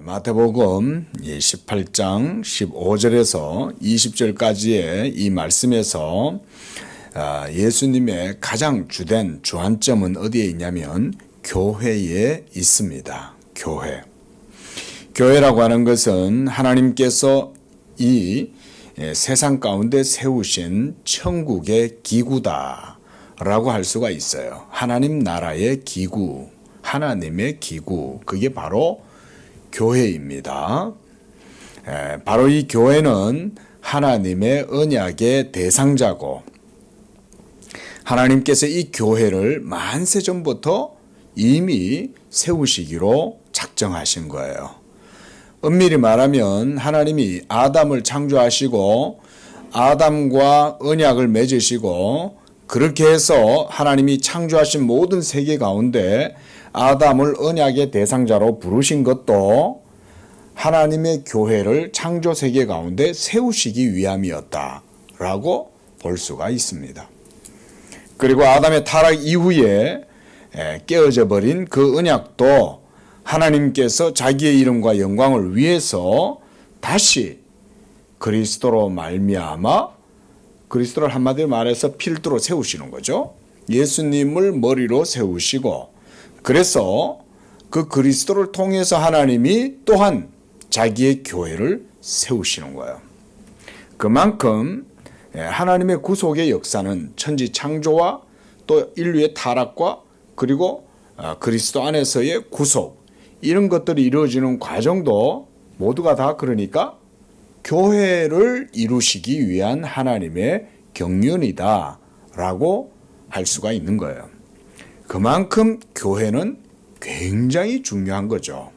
마태복음 18장 15절에서 20절까지의 이 말씀에서 예수님의 가장 주된 주안점은 어디에 있냐면 교회에 있습니다. 교회라고 하는 것은 하나님께서 이 세상 가운데 세우신 천국의 기구다라고 할 수가 있어요. 하나님 나라의 기구, 하나님의 기구, 그게 바로 교회입니다. 바로 이 교회는 하나님의 언약의 대상자고, 하나님께서 이 교회를 만세 전부터 이미 세우시기로 작정하신 거예요. 엄밀히 말하면 하나님이 아담을 창조하시고 아담과 언약을 맺으시고, 그렇게 해서 하나님이 창조하신 모든 세계 가운데 아담을 언약의 대상자로 부르신 것도 하나님의 교회를 창조 세계 가운데 세우시기 위함이었다라고 볼 수가 있습니다. 그리고 아담의 타락 이후에 깨어져 버린 그 언약도 하나님께서 자기의 이름과 영광을 위해서 다시 그리스도로 말미암아, 그리스도를 한마디로 말해서 필두로 세우시는 거죠. 예수님을 머리로 세우시고, 그래서 그 그리스도를 통해서 하나님이 또한 자기의 교회를 세우시는 거예요. 그만큼 하나님의 구속의 역사는 천지 창조와 또 인류의 타락과 그리고 그리스도 안에서의 구속, 이런 것들이 이루어지는 과정도 모두가 다 그러니까 교회를 이루시기 위한 하나님의 경륜이다라고 할 수가 있는 거예요. 그만큼 교회는 굉장히 중요한 거죠.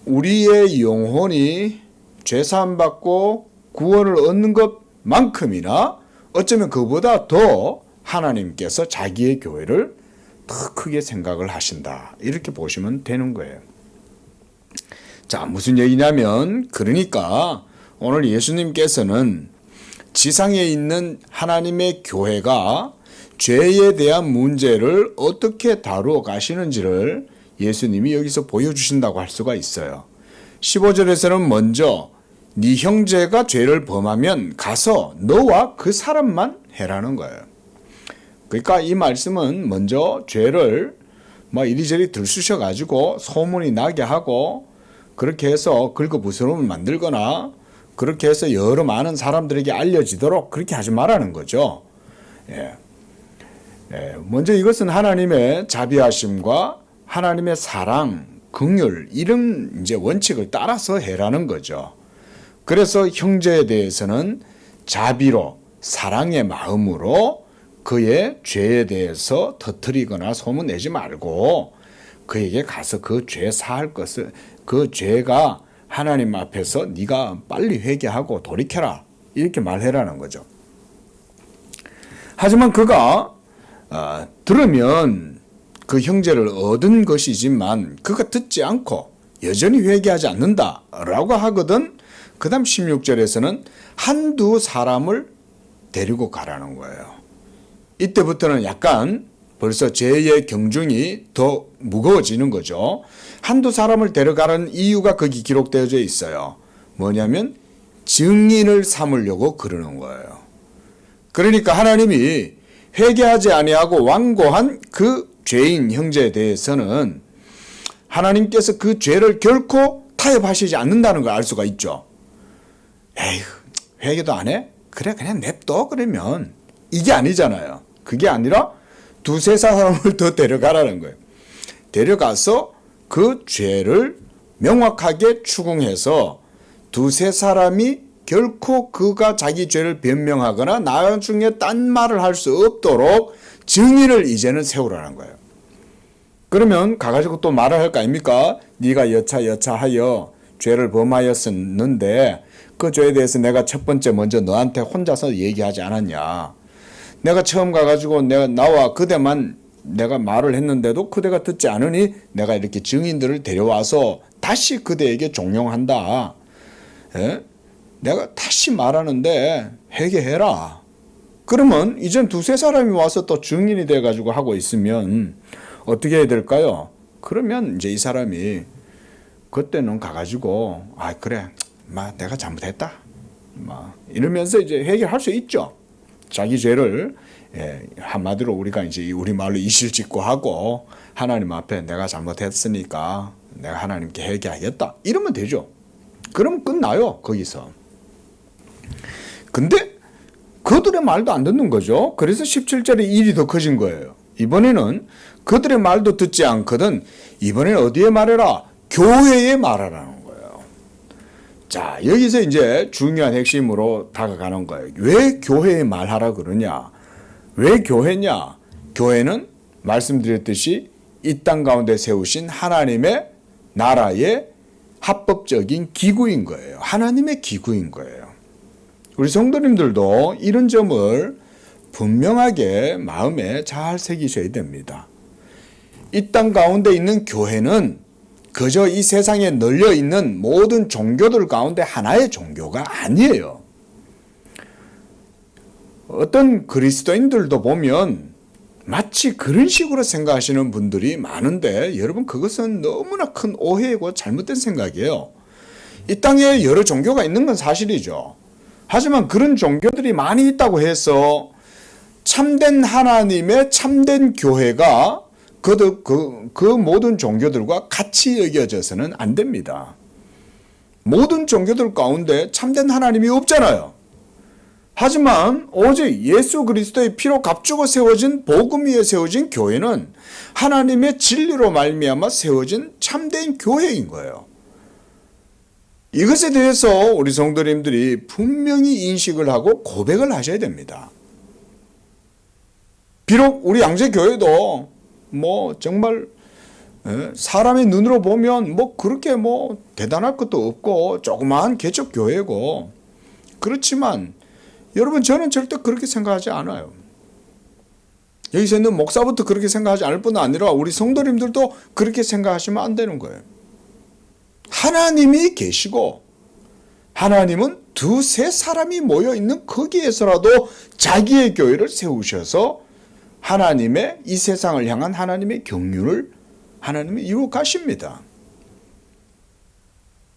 우리의 영혼이 죄사함 받고 구원을 얻는 것만큼이나 어쩌면 그보다 더 하나님께서 자기의 교회를 더 크게 생각을 하신다, 이렇게 보시면 되는 거예요. 자, 무슨 얘기냐면, 그러니까 오늘 예수님께서는 지상에 있는 하나님의 교회가 죄에 대한 문제를 어떻게 다루어 가시는지를 예수님이 여기서 보여주신다고 할 수가 있어요. 15절에서는 먼저 네 형제가 죄를 범하면 가서 너와 그 사람만 해라는 거예요. 그러니까 이 말씀은 먼저 죄를 이리저리 들쑤셔가지고 소문이 나게 하고, 그렇게 해서 긁어부스럼을 만들거나 그렇게 해서 여러 많은 사람들에게 알려지도록 그렇게 하지 말라는 거죠. 먼저 이것은 하나님의 자비하심과 하나님의 사랑, 긍휼, 이런 이제 원칙을 따라서 해라는 거죠. 그래서 형제에 대해서는 자비로, 사랑의 마음으로 그의 죄에 대해서 터뜨리거나 소문내지 말고 그에게 가서 그 죄 사할 것을, 그 죄가 하나님 앞에서 네가 빨리 회개하고 돌이켜라, 이렇게 말해라는 거죠. 하지만 그가 들으면 그 형제를 얻은 것이지만 그가 듣지 않고 여전히 회개하지 않는다라고 하거든. 그 다음 16절에서는 한두 사람을 데리고 가라는 거예요. 이때부터는 약간 벌써 죄의 경중이 더 무거워지는 거죠. 한두 사람을 데려가는 이유가 거기 기록되어져 있어요. 뭐냐면 증인을 삼으려고 그러는 거예요. 그러니까 하나님이 회개하지 아니하고 완고한 그 죄인 형제에 대해서는 하나님께서 그 죄를 결코 타협하시지 않는다는 걸 알 수가 있죠. 에휴, 회개도 안 해? 그래, 그냥 냅둬. 그러면 이게 아니잖아요. 그게 아니라 두세 사람을 더 데려가라는 거예요. 데려가서 그 죄를 명확하게 추궁해서 두세 사람이 결코 그가 자기 죄를 변명하거나 나중에 딴 말을 할 수 없도록 증인을 이제는 세우라는 거예요. 그러면 가가지고 또 말을 할 거 아닙니까? 네가 여차하여 죄를 범하였었는데 그 죄에 대해서 내가 첫 번째 먼저 너한테 혼자서 얘기하지 않았냐. 내가 처음 가가지고 나와 그대만 내가 말을 했는데도 그대가 듣지 않으니 내가 이렇게 증인들을 데려와서 다시 그대에게 종용한다. 내가 다시 말하는데 회개해라. 그러면 이젠 두세 사람이 와서 또 증인이 돼가지고 하고 있으면 어떻게 해야 될까요? 그러면 이제 이 사람이 그때는 가가지고 그래 내가 잘못했다 이러면서 이제 해결할 수 있죠. 자기 죄를 한마디로 우리가 이제 우리 말로 이실직고 하고 하나님 앞에 내가 잘못했으니까 내가 하나님께 회개하겠다 이러면 되죠. 그러면 끝나요 거기서. 근데 그들의 말도 안 듣는 거죠. 그래서 17절에 일이 더 커진 거예요. 이번에는 그들의 말도 듣지 않거든 이번에는 어디에 말해라? 교회에 말하라는 거예요. 자, 여기서 이제 중요한 핵심으로 다가가는 거예요. 왜 교회에 말하라 그러냐? 왜 교회냐? 교회는 말씀드렸듯이 이 땅 가운데 세우신 하나님의 나라의 합법적인 기구인 거예요. 하나님의 기구인 거예요. 우리 성도님들도 이런 점을 분명하게 마음에 잘 새기셔야 됩니다. 이 땅 가운데 있는 교회는 그저 이 세상에 널려 있는 모든 종교들 가운데 하나의 종교가 아니에요. 어떤 그리스도인들도 보면 마치 그런 식으로 생각하시는 분들이 많은데 여러분 그것은 너무나 큰 오해이고 잘못된 생각이에요. 이 땅에 여러 종교가 있는 건 사실이죠. 하지만 그런 종교들이 많이 있다고 해서 참된 하나님의 참된 교회가 그 모든 종교들과 같이 여겨져서는 안 됩니다. 모든 종교들 가운데 참된 하나님이 없잖아요. 하지만 오직 예수 그리스도의 피로 값주고 세워진 복음 위에 세워진 교회는 하나님의 진리로 말미암아 세워진 참된 교회인 거예요. 이것에 대해서 우리 성도님들이 분명히 인식을 하고 고백을 하셔야 됩니다. 비록 우리 양재교회도 정말 사람의 눈으로 보면 그렇게 대단할 것도 없고 조그마한 개척교회고 그렇지만 여러분 저는 절대 그렇게 생각하지 않아요. 여기서 있는 목사부터 그렇게 생각하지 않을 뿐 아니라 우리 성도님들도 그렇게 생각하시면 안 되는 거예요. 하나님이 계시고 하나님은 두세 사람이 모여있는 거기에서라도 자기의 교회를 세우셔서 하나님의 이 세상을 향한 하나님의 경륜을 하나님이 이루어 가십니다.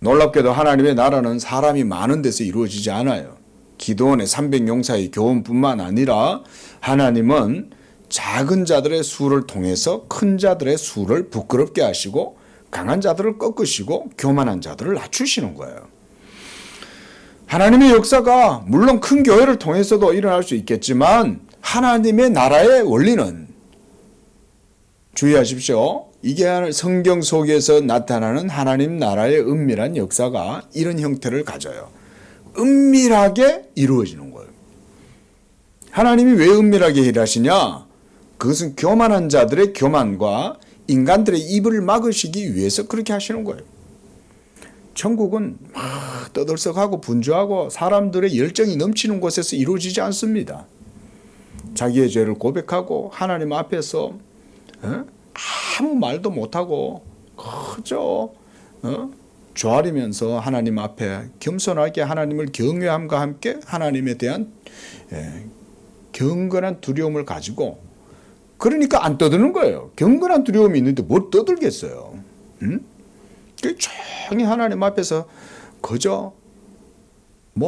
놀랍게도 하나님의 나라는 사람이 많은 데서 이루어지지 않아요. 기도원의 300용사의 교훈뿐만 아니라 하나님은 작은 자들의 수를 통해서 큰 자들의 수를 부끄럽게 하시고 강한 자들을 꺾으시고 교만한 자들을 낮추시는 거예요. 하나님의 역사가 물론 큰 교회를 통해서도 일어날 수 있겠지만 하나님의 나라의 원리는 주의하십시오. 이게 성경 속에서 나타나는 하나님 나라의 은밀한 역사가 이런 형태를 가져요. 은밀하게 이루어지는 거예요. 하나님이 왜 은밀하게 일하시냐? 그것은 교만한 자들의 교만과 인간들의 입을 막으시기 위해서 그렇게 하시는 거예요. 천국은 막 떠들썩하고 분주하고 사람들의 열정이 넘치는 곳에서 이루어지지 않습니다. 자기의 죄를 고백하고 하나님 앞에서 아무 말도 못하고 그저 조아리면서 하나님 앞에 겸손하게 하나님을 경외함과 함께 하나님에 대한 경건한 두려움을 가지고 그러니까 안 떠드는 거예요. 경건한 두려움이 있는데 뭘 떠들겠어요. 조용히 하나님 앞에서 그저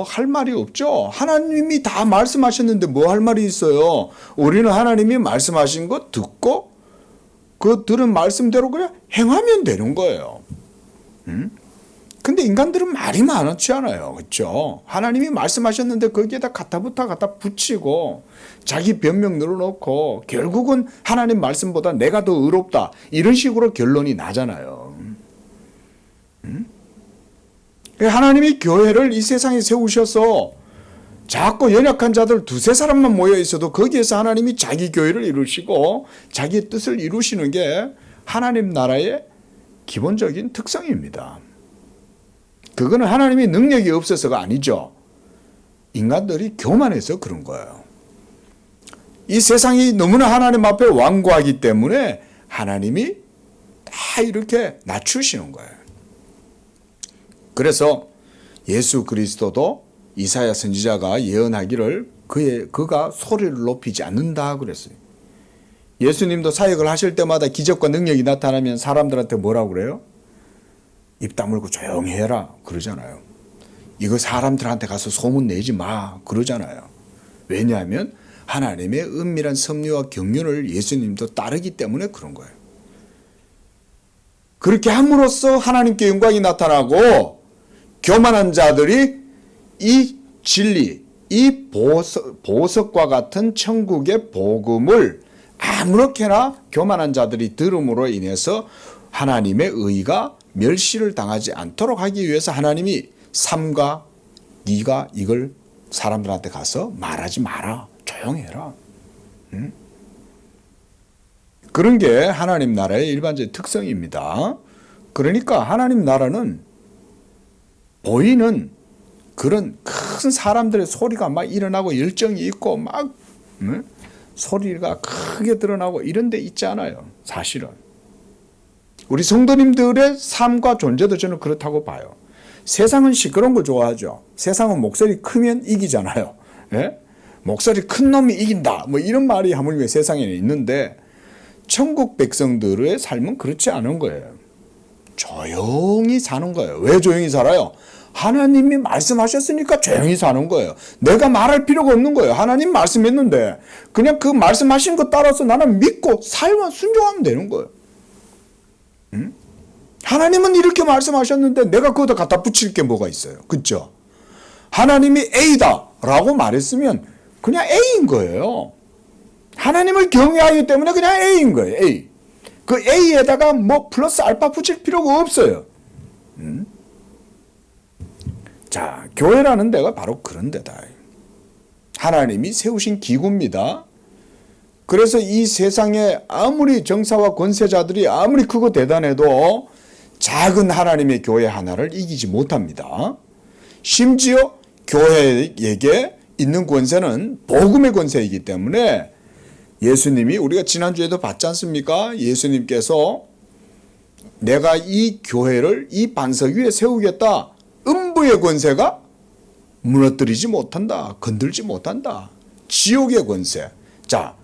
할 말이 없죠. 하나님이 다 말씀하셨는데 뭐 할 말이 있어요. 우리는 하나님이 말씀하신 거 듣고 그 들은 말씀대로 그냥 행하면 되는 거예요. 근데 인간들은 말이 많지 않아요. 그렇죠? 하나님이 말씀하셨는데 거기에다 갖다 붙이고 자기 변명 늘어놓고 결국은 하나님 말씀보다 내가 더 의롭다 이런 식으로 결론이 나잖아요. 하나님이 교회를 이 세상에 세우셔서 작고 연약한 자들 두세 사람만 모여 있어도 거기에서 하나님이 자기 교회를 이루시고 자기의 뜻을 이루시는 게 하나님 나라의 기본적인 특성입니다. 그거는 하나님의 능력이 없어서가 아니죠. 인간들이 교만해서 그런 거예요. 이 세상이 너무나 하나님 앞에 완고하기 때문에 하나님이 다 이렇게 낮추시는 거예요. 그래서 예수 그리스도도 이사야 선지자가 예언하기를 그가 소리를 높이지 않는다 그랬어요. 예수님도 사역을 하실 때마다 기적과 능력이 나타나면 사람들한테 뭐라고 그래요? 입 다물고 조용히 해라 그러잖아요. 이거 사람들한테 가서 소문 내지 마 그러잖아요. 왜냐하면 하나님의 은밀한 섭리와 경륜을 예수님도 따르기 때문에 그런 거예요. 그렇게 함으로써 하나님께 영광이 나타나고 교만한 자들이 이 진리, 이 보석과 같은 천국의 복음을 아무렇게나 교만한 자들이 들음으로 인해서 하나님의 의가 멸시를 당하지 않도록 하기 위해서 하나님이 삼가 네가 이걸 사람들한테 가서 말하지 마라. 조용히 해라. 응? 그런 게 하나님 나라의 일반적인 특성입니다. 그러니까 하나님 나라는 보이는 그런 큰 사람들의 소리가 막 일어나고 열정이 있고 막 소리가 크게 드러나고 이런 데 있지 않아요. 사실은. 우리 성도님들의 삶과 존재도 저는 그렇다고 봐요. 세상은 시끄러운 걸 좋아하죠. 세상은 목소리 크면 이기잖아요. 예? 목소리 큰 놈이 이긴다. 뭐 이런 말이 하물며 세상에는 있는데 천국 백성들의 삶은 그렇지 않은 거예요. 조용히 사는 거예요. 왜 조용히 살아요? 하나님이 말씀하셨으니까 조용히 사는 거예요. 내가 말할 필요가 없는 거예요. 하나님 말씀했는데 그냥 그 말씀하신 것 따라서 나는 믿고 살만 순종하면 되는 거예요. 응? 하나님은 이렇게 말씀하셨는데 내가 거기다 갖다 붙일 게 뭐가 있어요. 그렇죠? 하나님이 A다 라고 말했으면 그냥 A인 거예요. 하나님을 경외하기 때문에 그냥 A인 거예요. A. 그 A에다가 뭐 플러스 알파 붙일 필요가 없어요. 자, 교회라는 데가 바로 그런 데다. 하나님이 세우신 기구입니다. 그래서 이 세상에 아무리 정사와 권세자들이 아무리 크고 대단해도 작은 하나님의 교회 하나를 이기지 못합니다. 심지어 교회에게 있는 권세는 복음의 권세이기 때문에 예수님이 우리가 지난주에도 봤지 않습니까? 예수님께서 내가 이 교회를 이 반석 위에 세우겠다. 음부의 권세가 무너뜨리지 못한다. 건들지 못한다. 지옥의 권세. 자,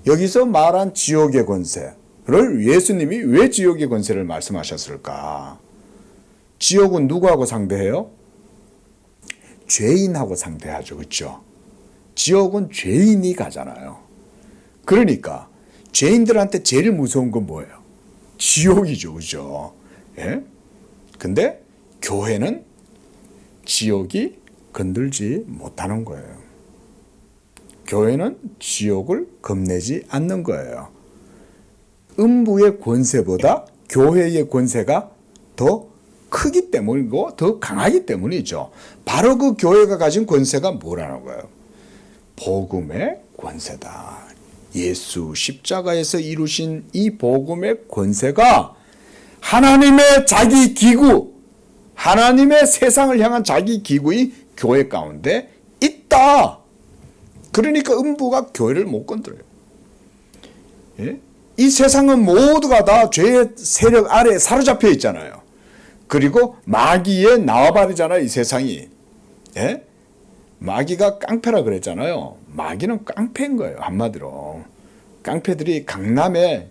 여기서 말한 지옥의 권세를 예수님이 왜 지옥의 권세를 말씀하셨을까? 지옥은 누구하고 상대해요? 죄인하고 상대하죠. 그렇죠? 지옥은 죄인이 가잖아요. 그러니까 죄인들한테 제일 무서운 건 뭐예요? 지옥이죠. 그죠? 예? 근데 교회는 지옥이 건들지 못하는 거예요. 교회는 지옥을 겁내지 않는 거예요. 음부의 권세보다 교회의 권세가 더 크기 때문이고 더 강하기 때문이죠. 바로 그 교회가 가진 권세가 뭐라는 거예요? 복음의 권세다. 예수 십자가에서 이루신 이 복음의 권세가 하나님의 자기 기구, 하나님의 세상을 향한 자기 기구의 교회 가운데 있다. 그러니까 음부가 교회를 못 건드려요. 예? 이 세상은 모두가 다 죄의 세력 아래에 사로잡혀 있잖아요. 그리고 마귀의 나와바리잖아요. 이 세상이. 예? 마귀가 깡패라 그랬잖아요. 마귀는 깡패인 거예요. 한마디로. 깡패들이 강남에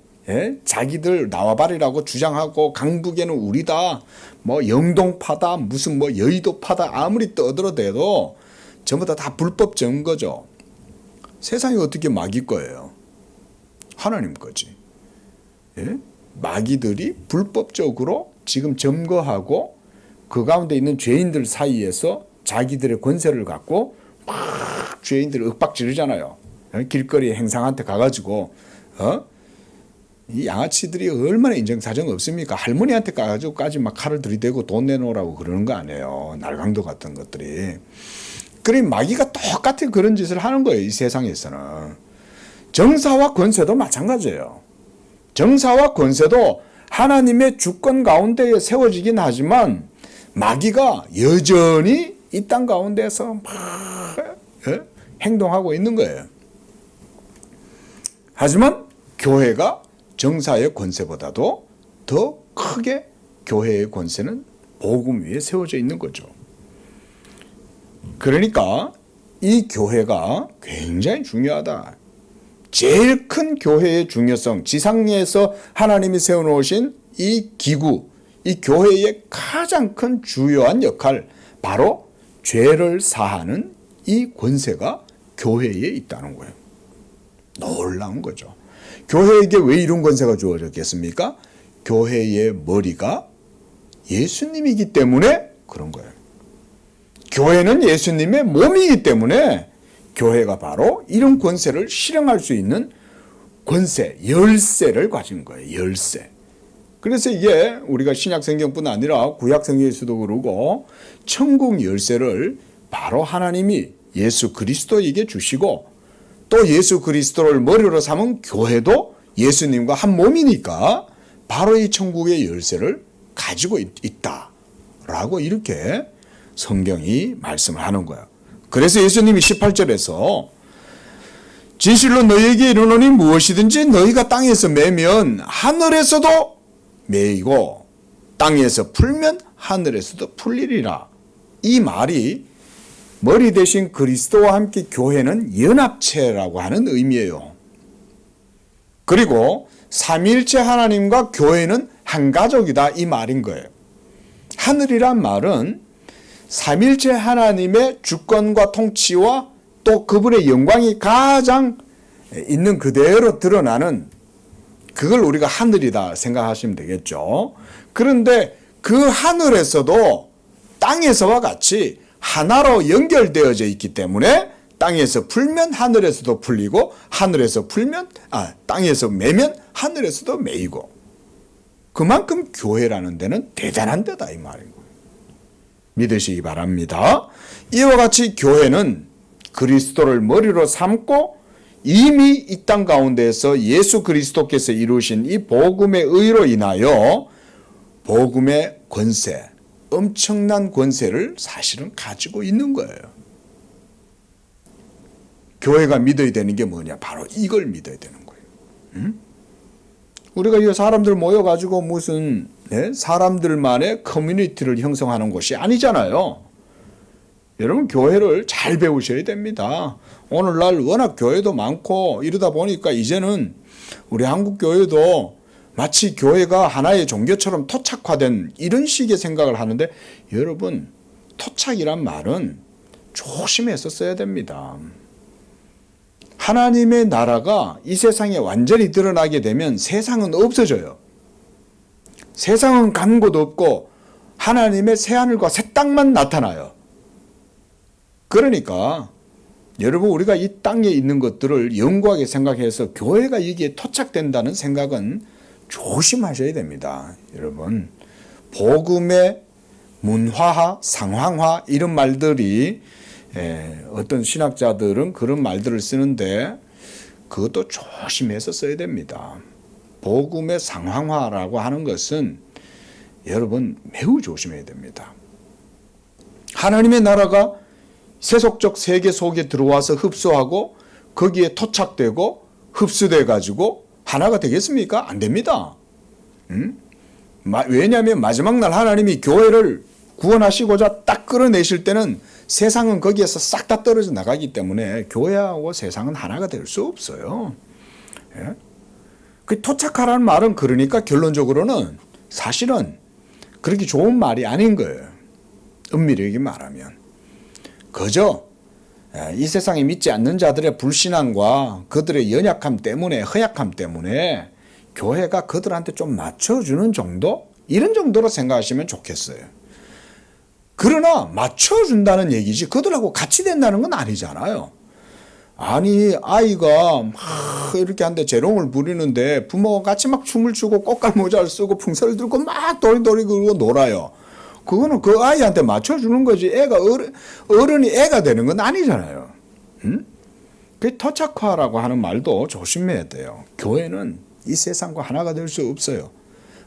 자기들 나와바리라고 주장하고 강북에는 우리다. 뭐 영동파다. 무슨 뭐 여의도파다. 아무리 떠들어대도 전부 다 불법 증거죠. 세상이 어떻게 마귀 거예요? 하나님 거지. 예? 마귀들이 불법적으로 지금 점거하고 그 가운데 있는 죄인들 사이에서 자기들의 권세를 갖고 막 죄인들을 윽박 지르잖아요. 길거리 행상한테 가가지고 이 양아치들이 얼마나 인정사정 없습니까? 할머니한테 가가지고까지 막 칼을 들이대고 돈 내놓으라고 그러는 거 아니에요. 날강도 같은 것들이. 그래 마귀가 똑같은 그런 짓을 하는 거예요. 이 세상에서는. 정사와 권세도 마찬가지예요. 정사와 권세도 하나님의 주권 가운데에 세워지긴 하지만 마귀가 여전히 이 땅 가운데서 막 행동하고 있는 거예요. 하지만 교회가 정사의 권세보다도 더 크게 교회의 권세는 복음 위에 세워져 있는 거죠. 그러니까 이 교회가 굉장히 중요하다. 제일 큰 교회의 중요성, 지상에서 하나님이 세워놓으신 이 기구, 이 교회의 가장 큰 주요한 역할, 바로 죄를 사하는 이 권세가 교회에 있다는 거예요. 놀라운 거죠. 교회에게 왜 이런 권세가 주어졌겠습니까? 교회의 머리가 예수님이기 때문에 그런 거예요. 교회는 예수님의 몸이기 때문에 교회가 바로 이런 권세를 실행할 수 있는 권세, 열쇠를 가진 거예요. 열쇠. 그래서 이게 우리가 신약성경뿐 아니라 구약성경에서도 그러고 천국 열쇠를 바로 하나님이 예수 그리스도에게 주시고, 또 예수 그리스도를 머리로 삼은 교회도 예수님과 한 몸이니까 바로 이 천국의 열쇠를 가지고 있다라고 이렇게 성경이 말씀을 하는 거예요. 그래서 예수님이 18절에서 진실로 너희에게 이르노니 무엇이든지 너희가 땅에서 매면 하늘에서도 매이고 땅에서 풀면 하늘에서도 풀리리라. 이 말이 머리 대신 그리스도와 함께 교회는 연합체라고 하는 의미예요. 그리고 삼위일체 하나님과 교회는 한 가족이다, 이 말인 거예요. 하늘이란 말은 삼위일체 하나님의 주권과 통치와 또 그분의 영광이 가장 있는 그대로 드러나는, 그걸 우리가 하늘이다 생각하시면 되겠죠. 그런데 그 하늘에서도 땅에서와 같이 하나로 연결되어져 있기 때문에 땅에서 풀면 하늘에서도 풀리고, 하늘에서 풀면 땅에서 매면 하늘에서도 매이고, 그만큼 교회라는 데는 대단한 데다, 이 말인 거예요. 믿으시기 바랍니다. 이와 같이 교회는 그리스도를 머리로 삼고 이미 이 땅 가운데에서 예수 그리스도께서 이루신 이 복음의 의로 인하여 복음의 권세, 엄청난 권세를 사실은 가지고 있는 거예요. 교회가 믿어야 되는 게 뭐냐? 바로 이걸 믿어야 되는 거예요. 우리가 이 사람들 모여가지고 무슨 사람들만의 커뮤니티를 형성하는 곳이 아니잖아요. 여러분, 교회를 잘 배우셔야 됩니다. 오늘날 워낙 교회도 많고 이러다 보니까 이제는 우리 한국 교회도 마치 교회가 하나의 종교처럼 토착화된 이런 식의 생각을 하는데, 여러분, 토착이란 말은 조심해서 써야 됩니다. 하나님의 나라가 이 세상에 완전히 드러나게 되면 세상은 없어져요. 세상은 간 곳 없고 하나님의 새하늘과 새 땅만 나타나요. 그러니까 여러분, 우리가 이 땅에 있는 것들을 영구하게 생각해서 교회가 여기에 토착된다는 생각은 조심하셔야 됩니다. 여러분, 복음의 문화화, 상황화 이런 말들이 어떤 신학자들은 그런 말들을 쓰는데 그것도 조심해서 써야 됩니다. 복음의 상황화라고 하는 것은 여러분 매우 조심해야 됩니다. 하나님의 나라가 세속적 세계 속에 들어와서 흡수하고 거기에 토착되고 흡수돼 가지고 하나가 되겠습니까? 안 됩니다. 왜냐하면 마지막 날 하나님이 교회를 구원하시고자 딱 끌어내실 때는 세상은 거기에서 싹 다 떨어져 나가기 때문에 교회하고 세상은 하나가 될 수 없어요. 예? 그 토착하라는 말은 그러니까 결론적으로는 사실은 그렇게 좋은 말이 아닌 거예요. 엄밀하게 말하면. 그저 이 세상에 믿지 않는 자들의 불신앙과 그들의 연약함 때문에, 허약함 때문에 교회가 그들한테 좀 맞춰주는 정도? 이런 정도로 생각하시면 좋겠어요. 그러나 맞춰준다는 얘기지 그들하고 같이 된다는 건 아니잖아요. 아니, 아이가 막 이렇게 한데 재롱을 부리는데 부모가 같이 막 춤을 추고 꽃갈 모자를 쓰고 풍선을 들고 막 도리도리 그러고 놀아요. 그거는 그 아이한테 맞춰주는 거지 애가 어른이 애가 되는 건 아니잖아요. 그 토착화라고 하는 말도 조심해야 돼요. 교회는 이 세상과 하나가 될 수 없어요.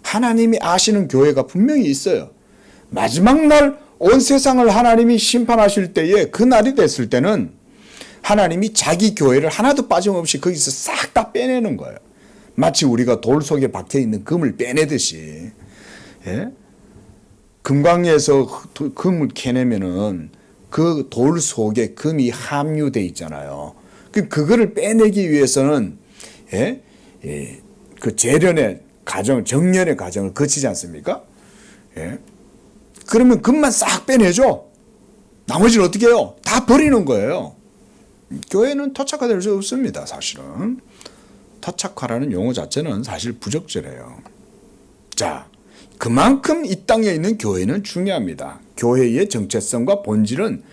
하나님이 아시는 교회가 분명히 있어요. 마지막 날 온 세상을 하나님이 심판하실 때에, 그 날이 됐을 때는 하나님이 자기 교회를 하나도 빠짐없이 거기서 싹 다 빼내는 거예요. 마치 우리가 돌 속에 박혀있는 금을 빼내듯이. 예? 금광에서 금을 캐내면은 그 돌 속에 금이 함유되어 있잖아요. 그거를 빼내기 위해서는 그 재련의 과정, 정련의 과정을 거치지 않습니까? 예? 그러면 금만 싹 빼내죠. 나머지는 어떻게 해요? 다 버리는 거예요. 교회는 토착화될 수 없습니다. 사실은 토착화라는 용어 자체는 사실 부적절해요. 자, 그만큼 이 땅에 있는 교회는 중요합니다. 교회의 정체성과 본질은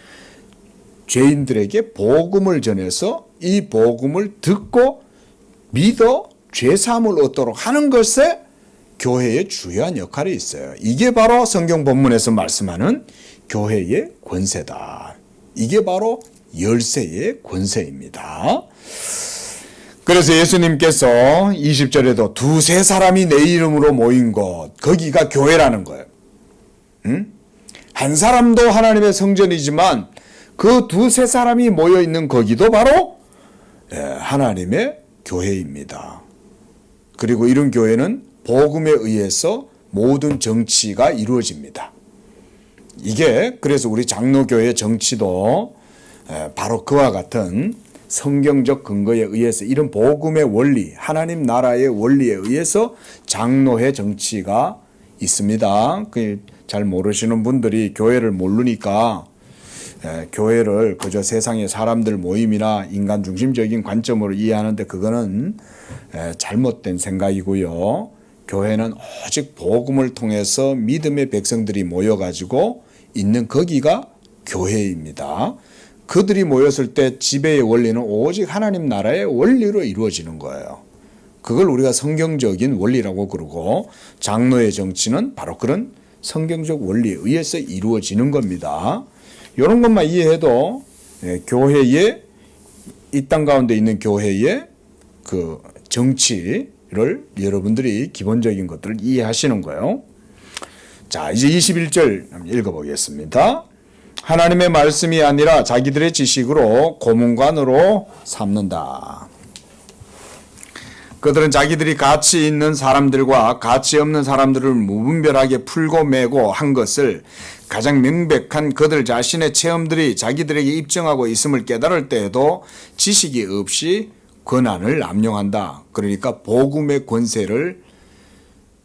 죄인들에게 복음을 전해서 이 복음을 듣고 믿어 죄사함을 얻도록 하는 것에 교회의 주요한 역할이 있어요. 이게 바로 성경 본문에서 말씀하는 교회의 권세다. 이게 바로 열쇠의 권세입니다. 그래서 예수님께서 20절에도 두세 사람이 내 이름으로 모인 곳, 거기가 교회라는 거예요. 한 사람도 하나님의 성전이지만 그 두세 사람이 모여 있는 거기도 바로 하나님의 교회입니다. 그리고 이런 교회는 복음에 의해서 모든 정치가 이루어집니다. 이게 그래서 우리 장로교회 정치도 바로 그와 같은 성경적 근거에 의해서 이런 복음의 원리, 하나님 나라의 원리에 의해서 장로회 정치가 있습니다. 잘 모르시는 분들이 교회를 모르니까 교회를 그저 세상의 사람들 모임이나 인간 중심적인 관점으로 이해하는데 그거는 잘못된 생각이고요. 교회는 오직 복음을 통해서 믿음의 백성들이 모여가지고 있는 거기가 교회입니다. 그들이 모였을 때 지배의 원리는 오직 하나님 나라의 원리로 이루어지는 거예요. 그걸 우리가 성경적인 원리라고 그러고 장로의 정치는 바로 그런 성경적 원리에 의해서 이루어지는 겁니다. 이런 것만 이해해도 교회의 이 땅 가운데 있는 교회의 그 정치를 여러분들이 기본적인 것들을 이해하시는 거예요. 자, 이제 21절 읽어보겠습니다. 하나님의 말씀이 아니라 자기들의 지식으로 고문관으로 삼는다. 그들은 자기들이 가치 있는 사람들과 가치 없는 사람들을 무분별하게 풀고 매고 한 것을 가장 명백한 그들 자신의 체험들이 자기들에게 입증하고 있음을 깨달을 때에도 지식이 없이 권한을 남용한다. 그러니까 복음의 권세를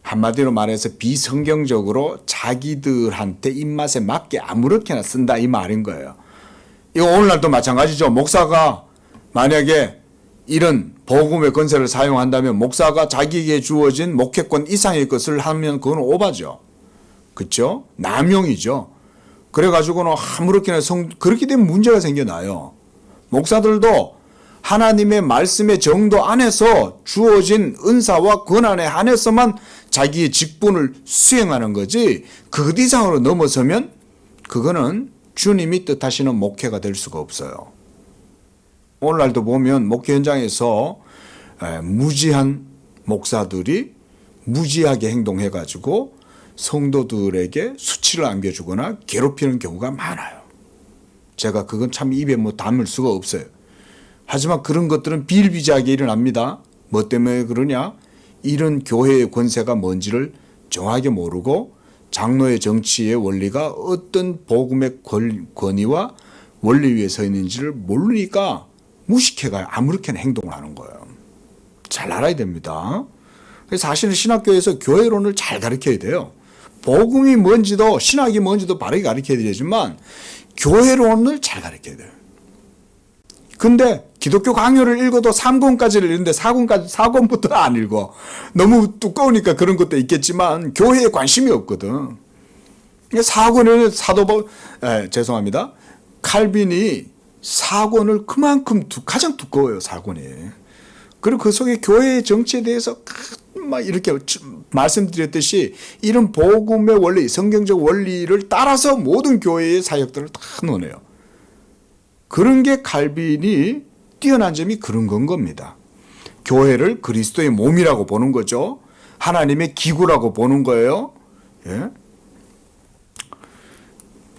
한마디로 말해서 비성경적으로 자기들한테 입맛에 맞게 아무렇게나 쓴다 이 말인 거예요. 이거 오늘날도 마찬가지죠. 목사가 만약에 이런 복음의 권세를 사용한다면 목사가 자기에게 주어진 목회권 이상의 것을 하면 그건 오바죠. 그렇죠? 남용이죠. 그래가지고는 아무렇게나 그렇게 되면 문제가 생겨나요. 목사들도 하나님의 말씀의 정도 안에서 주어진 은사와 권한에 한해서만 자기의 직분을 수행하는 거지 그 이상으로 넘어서면 그거는 주님이 뜻하시는 목회가 될 수가 없어요. 오늘날도 보면 목회 현장에서 무지한 목사들이 무지하게 행동해가지고 성도들에게 수치를 안겨주거나 괴롭히는 경우가 많아요. 제가 그건 참 입에 담을 수가 없어요. 하지만 그런 것들은 비일비재하게 일어납니다. 뭐 때문에 그러냐? 이런 교회의 권세가 뭔지를 정확하게 모르고 장로의 정치의 원리가 어떤 복음의 권위와 원리 위에 서 있는지를 모르니까 무식해가요. 아무렇게나 행동을 하는 거예요. 잘 알아야 됩니다. 사실은 신학교에서 교회론을 잘 가르쳐야 돼요. 복음이 뭔지도 신학이 뭔지도 바르게 가르쳐야 되지만 교회론을 잘 가르쳐야 돼요. 근데 기독교 강요를 읽어도 3권까지를 읽는데 4권부터 안 읽어. 너무 두꺼우니까 그런 것도 있겠지만 교회에 관심이 없거든. 4권을 죄송합니다. 칼빈이 4권을 그만큼 가장 두꺼워요. 4권이. 그리고 그 속에 교회의 정치에 대해서 막 이렇게 말씀드렸듯이 이런 복음의 원리, 성경적 원리를 따라서 모든 교회의 사역들을 다 논해요. 그런 게 칼빈이 뛰어난 점이 그런 건 겁니다. 교회를 그리스도의 몸이라고 보는 거죠. 하나님의 기구라고 보는 거예요. 예?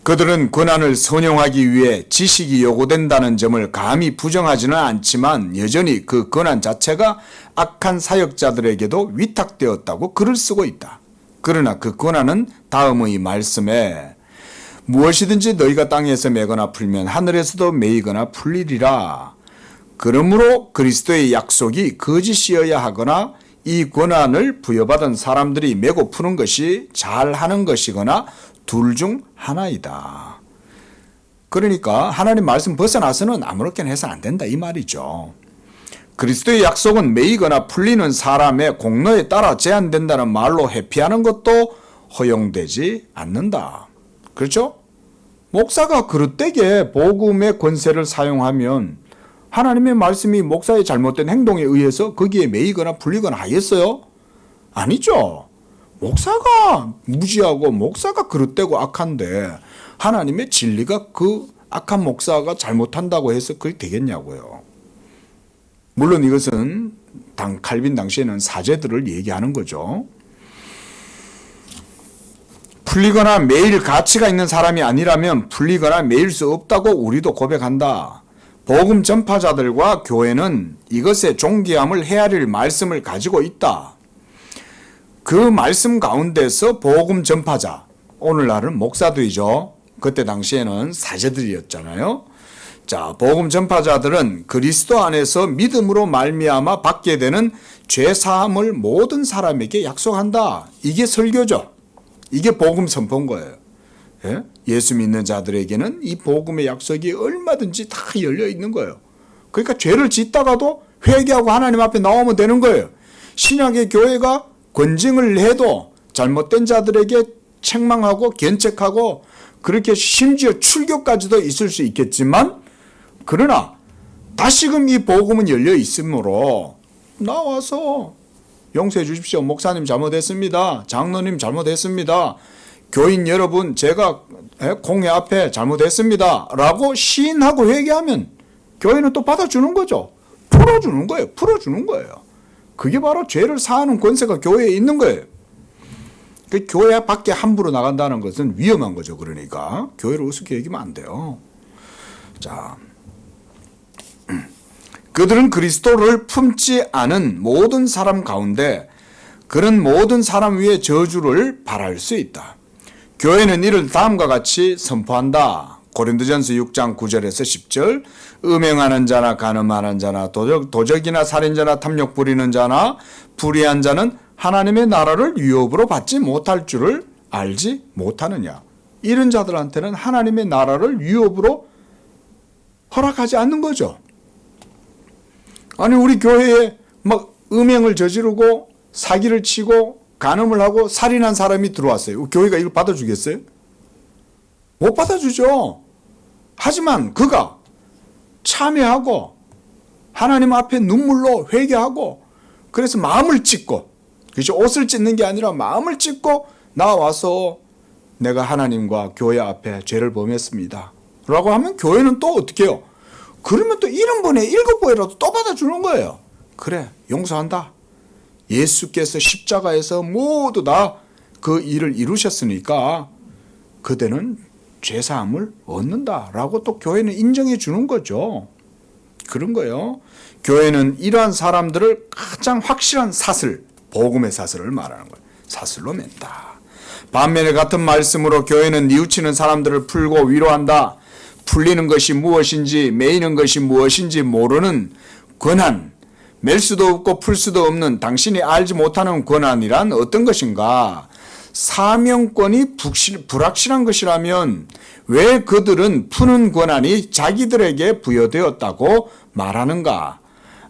그들은 권한을 선용하기 위해 지식이 요구된다는 점을 감히 부정하지는 않지만 여전히 그 권한 자체가 악한 사역자들에게도 위탁되었다고 글을 쓰고 있다. 그러나 그 권한은 다음의 말씀에 무엇이든지 너희가 땅에서 매거나 풀면 하늘에서도 매이거나 풀리리라. 그러므로 그리스도의 약속이 거짓이어야 하거나 이 권한을 부여받은 사람들이 메고 푸는 것이 잘하는 것이거나 둘 중 하나이다. 그러니까 하나님 말씀 벗어나서는 아무렇게나 해서 안 된다 이 말이죠. 그리스도의 약속은 매이거나 풀리는 사람의 공로에 따라 제한된다는 말로 회피하는 것도 허용되지 않는다. 그렇죠? 목사가 그릇되게 복음의 권세를 사용하면 하나님의 말씀이 목사의 잘못된 행동에 의해서 거기에 매이거나 풀리거나 하겠어요? 아니죠. 목사가 무지하고 목사가 그릇되고 악한데 하나님의 진리가 그 악한 목사가 잘못한다고 해서 그게 되겠냐고요. 물론 이것은 칼빈 당시에는 사제들을 얘기하는 거죠. 풀리거나 매일 가치가 있는 사람이 아니라면 풀리거나 매일 수 없다고 우리도 고백한다. 복음 전파자들과 교회는 이것의 존귀함을 헤아릴 말씀을 가지고 있다. 그 말씀 가운데서 복음 전파자, 오늘날은 목사들이죠. 그때 당시에는 사제들이었잖아요. 자, 복음 전파자들은 그리스도 안에서 믿음으로 말미암아 받게 되는 죄 사함을 모든 사람에게 약속한다. 이게 설교죠. 이게 복음 선포인 거예요. 예? 예수 믿는 자들에게는 이 복음의 약속이 얼마든지 다 열려 있는 거예요. 그러니까 죄를 짓다가도 회개하고 하나님 앞에 나오면 되는 거예요. 신약의 교회가 권징을 해도 잘못된 자들에게 책망하고 견책하고 그렇게 심지어 출교까지도 있을 수 있겠지만, 그러나 다시금 이 복음은 열려 있으므로 나와서 용서해 주십시오. 목사님 잘못했습니다. 장로님 잘못했습니다. 교인 여러분 제가 공회 앞에 잘못했습니다. 라고 시인하고 회개하면 교회는 또 받아주는 거죠. 풀어주는 거예요. 풀어주는 거예요. 그게 바로 죄를 사하는 권세가 교회에 있는 거예요. 그 교회 밖에 함부로 나간다는 것은 위험한 거죠. 그러니까 교회를 우습게 여기면 안 돼요. 자, 그들은 그리스도를 품지 않은 모든 사람 가운데 그런 모든 사람 위에 저주를 발할 수 있다. 교회는 이를 다음과 같이 선포한다. 고린도전서 6장 9절에서 10절. 음행하는 자나 간음하는 자나 도적이나 살인자나 탐욕 부리는 자나 불의한 자는 하나님의 나라를 유업으로 받지 못할 줄을 알지 못하느냐. 이런 자들한테는 하나님의 나라를 유업으로 허락하지 않는 거죠. 아니 우리 교회에 막 음행을 저지르고 사기를 치고 간음을 하고 살인한 사람이 들어왔어요. 교회가 이걸 받아주겠어요? 못 받아주죠. 하지만 그가 참회하고 하나님 앞에 눈물로 회개하고 그래서 마음을 찢고, 그렇죠? 옷을 찢는 게 아니라 마음을 찢고 나와서 내가 하나님과 교회 앞에 죄를 범했습니다 라고 하면 교회는 또 어떻게 해요? 그러면 또 1인분에 7배라도 또 받아주는 거예요. 그래, 용서한다. 예수께서 십자가에서 모두 다 그 일을 이루셨으니까 그대는 죄사함을 얻는다라고 또 교회는 인정해 주는 거죠. 그런 거예요. 교회는 이러한 사람들을 가장 확실한 사슬, 복음의 사슬을 말하는 거예요. 사슬로 맨다. 반면에 같은 말씀으로 교회는 뉘우치는 사람들을 풀고 위로한다. 풀리는 것이 무엇인지 매이는 것이 무엇인지 모르는 권한, 맬 수도 없고 풀 수도 없는 당신이 알지 못하는 권한이란 어떤 것인가? 사명권이 불확실한 것이라면 왜 그들은 푸는 권한이 자기들에게 부여되었다고 말하는가?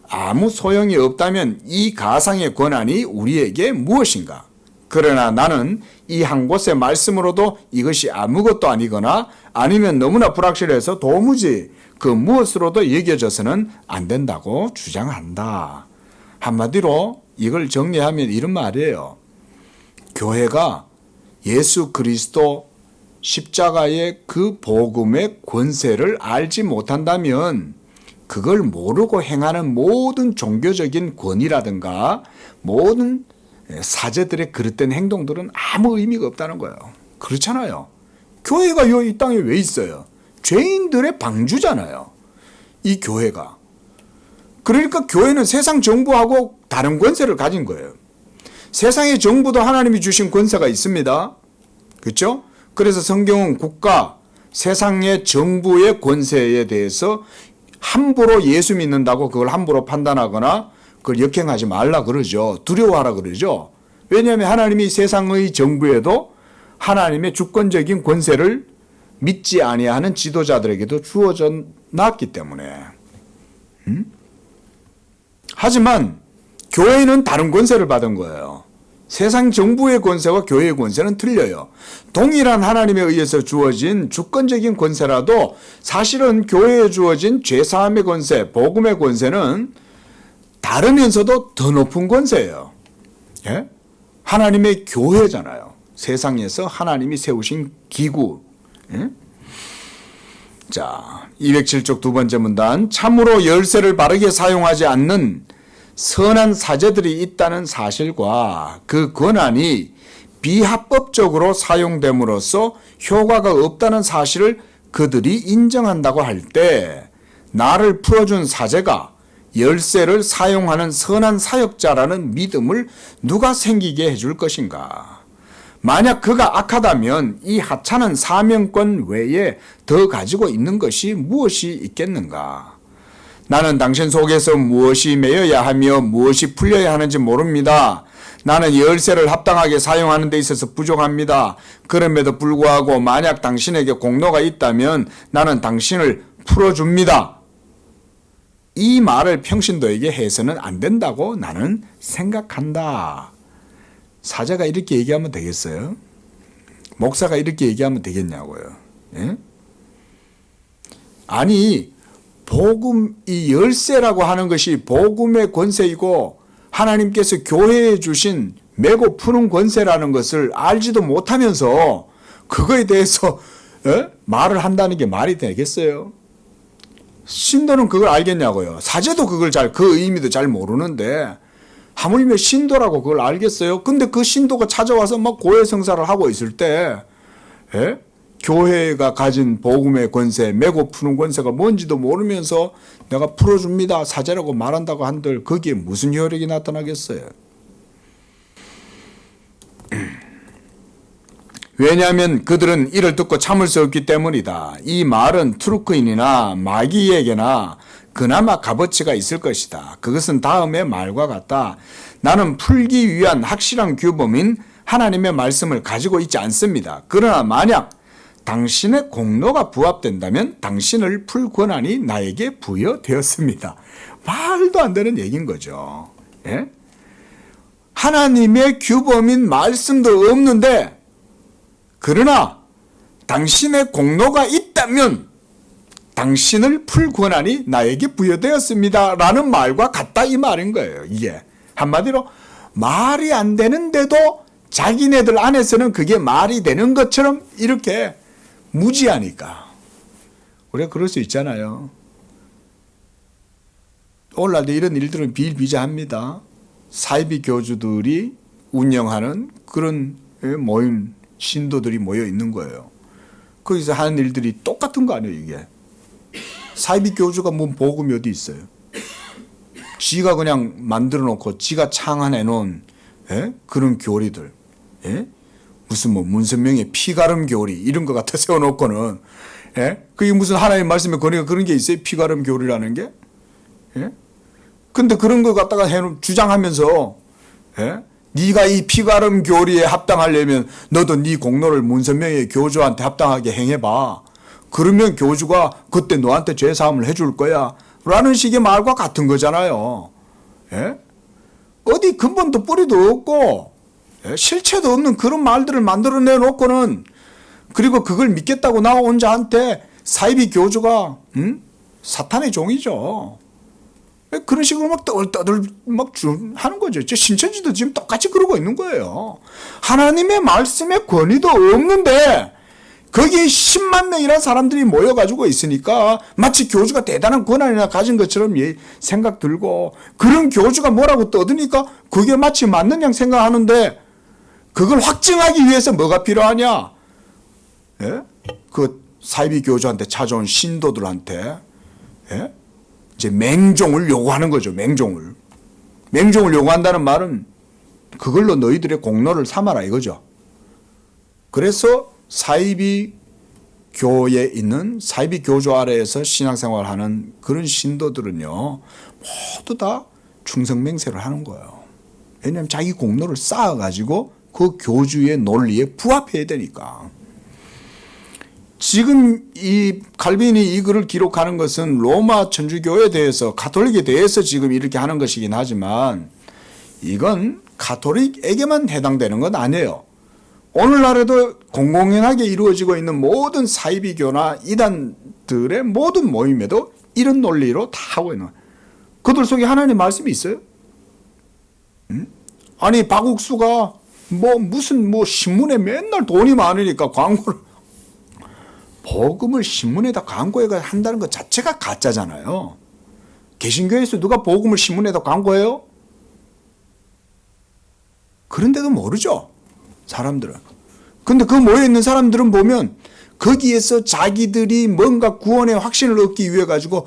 아무 소용이 없다면 이 가상의 권한이 우리에게 무엇인가? 그러나 나는 이 한 곳의 말씀으로도 이것이 아무것도 아니거나 아니면 너무나 불확실해서 도무지 그 무엇으로도 여겨져서는 안 된다고 주장한다. 한마디로 이걸 정리하면 이런 말이에요. 교회가 예수 그리스도 십자가의 그 복음의 권세를 알지 못한다면 그걸 모르고 행하는 모든 종교적인 권위라든가 모든 사제들의 그릇된 행동들은 아무 의미가 없다는 거예요. 그렇잖아요. 교회가 이 땅에 왜 있어요? 죄인들의 방주잖아요. 이 교회가. 그러니까 교회는 세상 정부하고 다른 권세를 가진 거예요. 세상의 정부도 하나님이 주신 권세가 있습니다. 그렇죠? 그래서 성경은 국가, 세상의 정부의 권세에 대해서 함부로 예수 믿는다고 그걸 함부로 판단하거나 그걸 역행하지 말라 그러죠. 두려워하라 그러죠. 왜냐하면 하나님이 세상의 정부에도 하나님의 주권적인 권세를 믿지 아니하는 지도자들에게도 주어져 놨기 때문에. 하지만 교회는 다른 권세를 받은 거예요. 세상 정부의 권세와 교회의 권세는 틀려요. 동일한 하나님에 의해서 주어진 주권적인 권세라도 사실은 교회에 주어진 죄사함의 권세, 복음의 권세는 다르면서도 더 높은 권세예요. 예? 하나님의 교회잖아요. 세상에서 하나님이 세우신 기구. 예? 자, 207쪽 두 번째 문단. 참으로 열쇠를 바르게 사용하지 않는 선한 사제들이 있다는 사실과 그 권한이 비합법적으로 사용됨으로써 효과가 없다는 사실을 그들이 인정한다고 할 때 나를 풀어준 사제가 열쇠를 사용하는 선한 사역자라는 믿음을 누가 생기게 해줄 것인가? 만약 그가 악하다면 이 하찮은 사명권 외에 더 가지고 있는 것이 무엇이 있겠는가? 나는 당신 속에서 무엇이 매여야 하며 무엇이 풀려야 하는지 모릅니다. 나는 열쇠를 합당하게 사용하는 데 있어서 부족합니다. 그럼에도 불구하고 만약 당신에게 공로가 있다면 나는 당신을 풀어줍니다. 이 말을 평신도에게 해서는 안 된다고 나는 생각한다. 사제가 이렇게 얘기하면 되겠어요? 목사가 이렇게 얘기하면 되겠냐고요. 예? 아니, 복음, 이 열쇠라고 하는 것이 복음의 권세이고 하나님께서 교회에 주신 메고 푸는 권세라는 것을 알지도 못하면서 그거에 대해서 말을 한다는 게 말이 되겠어요? 신도는 그걸 알겠냐고요. 사제도 그걸 그 의미도 잘 모르는데 하물며 신도라고 그걸 알겠어요? 근데 그 신도가 찾아와서 막 고해성사를 하고 있을 때 교회가 가진 복음의 권세, 메고 푸는 권세가 뭔지도 모르면서 내가 풀어줍니다, 사제라고 말한다고 한들 거기에 무슨 효력이 나타나겠어요? 왜냐하면 그들은 이를 듣고 참을 수 없기 때문이다. 이 말은 트루크인이나 마귀에게나 그나마 값어치가 있을 것이다. 그것은 다음의 말과 같다. 나는 풀기 위한 확실한 규범인 하나님의 말씀을 가지고 있지 않습니다. 그러나 만약 당신의 공로가 부합된다면 당신을 풀 권한이 나에게 부여되었습니다. 말도 안 되는 얘기인 거죠. 예? 하나님의 규범인 말씀도 없는데 그러나 당신의 공로가 있다면 당신을 풀 권한이 나에게 부여되었습니다. 라는 말과 같다 이 말인 거예요. 이게 한마디로 말이 안 되는데도 자기네들 안에서는 그게 말이 되는 것처럼 이렇게 무지하니까. 우리가 그럴 수 있잖아요. 오늘날도 이런 일들은 비일비재합니다. 사이비 교주들이 운영하는 그런 모임, 신도들이 모여 있는 거예요. 거기서 하는 일들이 똑같은 거 아니에요, 이게. 사이비 교주가 뭔 복음이 어디 있어요? 지가 그냥 만들어 놓고 지가 창안해 놓은 그런 교리들. 무슨 뭐 문선명의 피가름 교리 이런 거 갖다 세워놓고는 그게 무슨 하나님 말씀에 거니까 그런 게 있어요? 피가름 교리라는 게? 근데 그런 거 갖다가 주장하면서 네가 이 피가름 교리에 합당하려면 너도 네 공로를 문선명의 교주한테 합당하게 행해봐. 그러면 교주가 그때 너한테 죄사함을 해줄 거야. 라는 식의 말과 같은 거잖아요. 어디 근본도 뿌리도 없고 실체도 없는 그런 말들을 만들어내 놓고는 그리고 그걸 믿겠다고 나온 자한테 사이비 교주가 사탄의 종이죠. 그런 식으로 막 떠들 막 하는 거죠. 신천지도 지금 똑같이 그러고 있는 거예요. 하나님의 말씀에 권위도 없는데 거기 10만 명이라는 사람들이 모여가지고 있으니까 마치 교주가 대단한 권한이나 가진 것처럼 생각 들고 그런 교주가 뭐라고 떠드니까 그게 마치 맞는 양 생각하는데 그걸 확증하기 위해서 뭐가 필요하냐? 그 사이비 교주한테 찾아온 신도들한테 이제 맹종을 요구하는 거죠. 맹종을 요구한다는 말은 그걸로 너희들의 공로를 삼아라 이거죠. 그래서 사이비 교에 있는 사이비 교주 아래에서 신앙생활하는 그런 신도들은요 모두 다 충성맹세를 하는 거예요. 왜냐하면 자기 공로를 쌓아가지고 그 교주의 논리에 부합해야 되니까. 지금 이 칼빈이 이 글을 기록하는 것은 로마 천주교에 대해서, 가톨릭에 대해서 지금 이렇게 하는 것이긴 하지만 이건 가톨릭에게만 해당되는 건 아니에요. 오늘날에도 공공연하게 이루어지고 있는 모든 사이비교나 이단들의 모든 모임에도 이런 논리로 다 하고 있는 거예요. 그들 속에 하나님의 말씀이 있어요? 아니 박옥수가 무슨 신문에 맨날 돈이 많으니까 광고를, 복음을 신문에다 광고해가 한다는 것 자체가 가짜잖아요. 개신교에서 누가 복음을 신문에다 광고해요? 그런데도 모르죠, 사람들은. 근데 그 모여있는 사람들은 보면 거기에서 자기들이 뭔가 구원의 확신을 얻기 위해 가지고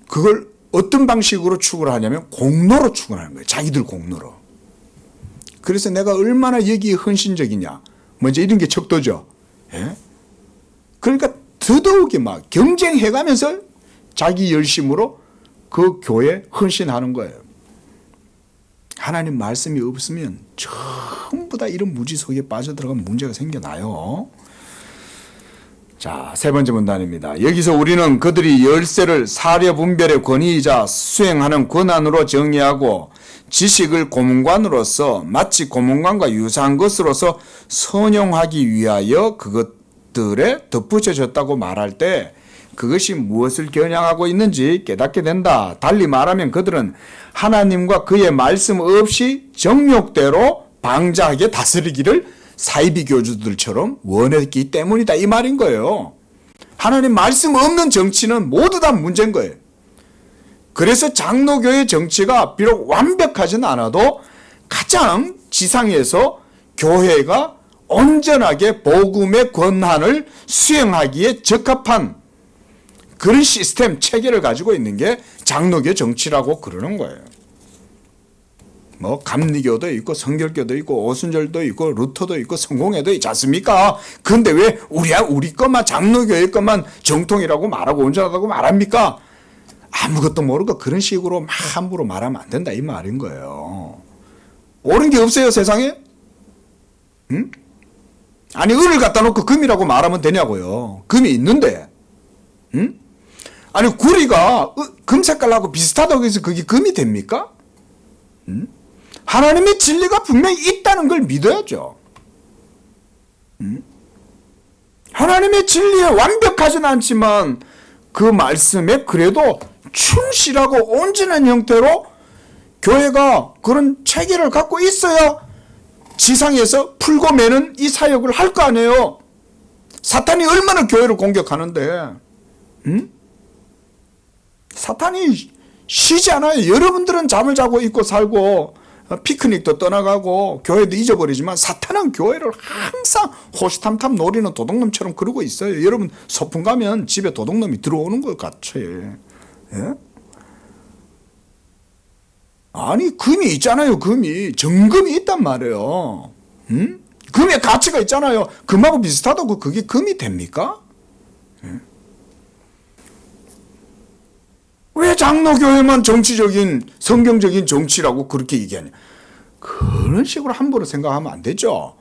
그걸 어떤 방식으로 추구를 하냐면 공로로 추구하는 거예요. 자기들 공로로. 그래서 내가 얼마나 여기에 헌신적이냐, 먼저 이런 게 척도죠. 예? 그러니까 더더욱이 막 경쟁해가면서 자기 열심으로 그 교회에 헌신하는 거예요. 하나님 말씀이 없으면 전부 다 이런 무지 속에 빠져들어가면 문제가 생겨나요. 자, 세 번째 문단입니다. 여기서 우리는 그들이 열쇠를 사려 분별의 권위이자 수행하는 권한으로 정의하고 지식을 고문관으로서 마치 고문관과 유사한 것으로서 선용하기 위하여 그것들에 덧붙여졌다고 말할 때 그것이 무엇을 겨냥하고 있는지 깨닫게 된다. 달리 말하면 그들은 하나님과 그의 말씀 없이 정욕대로 방자하게 다스리기를 사이비 교주들처럼 원했기 때문이다, 이 말인 거예요. 하나님 말씀 없는 정치는 모두 다 문제인 거예요. 그래서 장로교의 정치가 비록 완벽하진 않아도 가장 지상에서 교회가 온전하게 복음의 권한을 수행하기에 적합한 그런 시스템 체계를 가지고 있는 게 장로교 정치라고 그러는 거예요. 감리교도 있고 성결교도 있고 오순절도 있고 루터도 있고 성공회도 있지 않습니까? 근데 왜 우리 것만, 장로교의 것만 정통이라고 말하고 온전하다고 말합니까? 아무것도 모르고 그런 식으로 막 함부로 말하면 안 된다, 이 말인 거예요. 옳은 게 없어요, 세상에? 응? 아니 은을 갖다 놓고 금이라고 말하면 되냐고요. 금이 있는데. 응? 아니 구리가 금 색깔하고 비슷하다고 해서 그게 금이 됩니까? 응? 하나님의 진리가 분명히 있다는 걸 믿어야죠. 응? 하나님의 진리에 완벽하진 않지만 그 말씀에 그래도 충실하고 온전한 형태로 교회가 그런 체계를 갖고 있어야 지상에서 풀고 매는 이 사역을 할 거 아니에요. 사탄이 얼마나 교회를 공격하는데, 응? 사탄이 쉬지 않아요. 여러분들은 잠을 자고 있고 살고 피크닉도 떠나가고 교회도 잊어버리지만 사탄은 교회를 항상 호시탐탐 노리는 도둑놈처럼 그러고 있어요. 여러분 소풍 가면 집에 도둑놈이 들어오는 것 같아요. 예? 아니 금이 있잖아요. 금이 정금이 있단 말이에요. 응? 금의 가치가 있잖아요. 금하고 비슷하다고 그게 금이 됩니까? 예? 왜 장로교회만 정치적인 성경적인 정치라고 그렇게 얘기하냐? 그런 식으로 함부로 생각하면 안 되죠.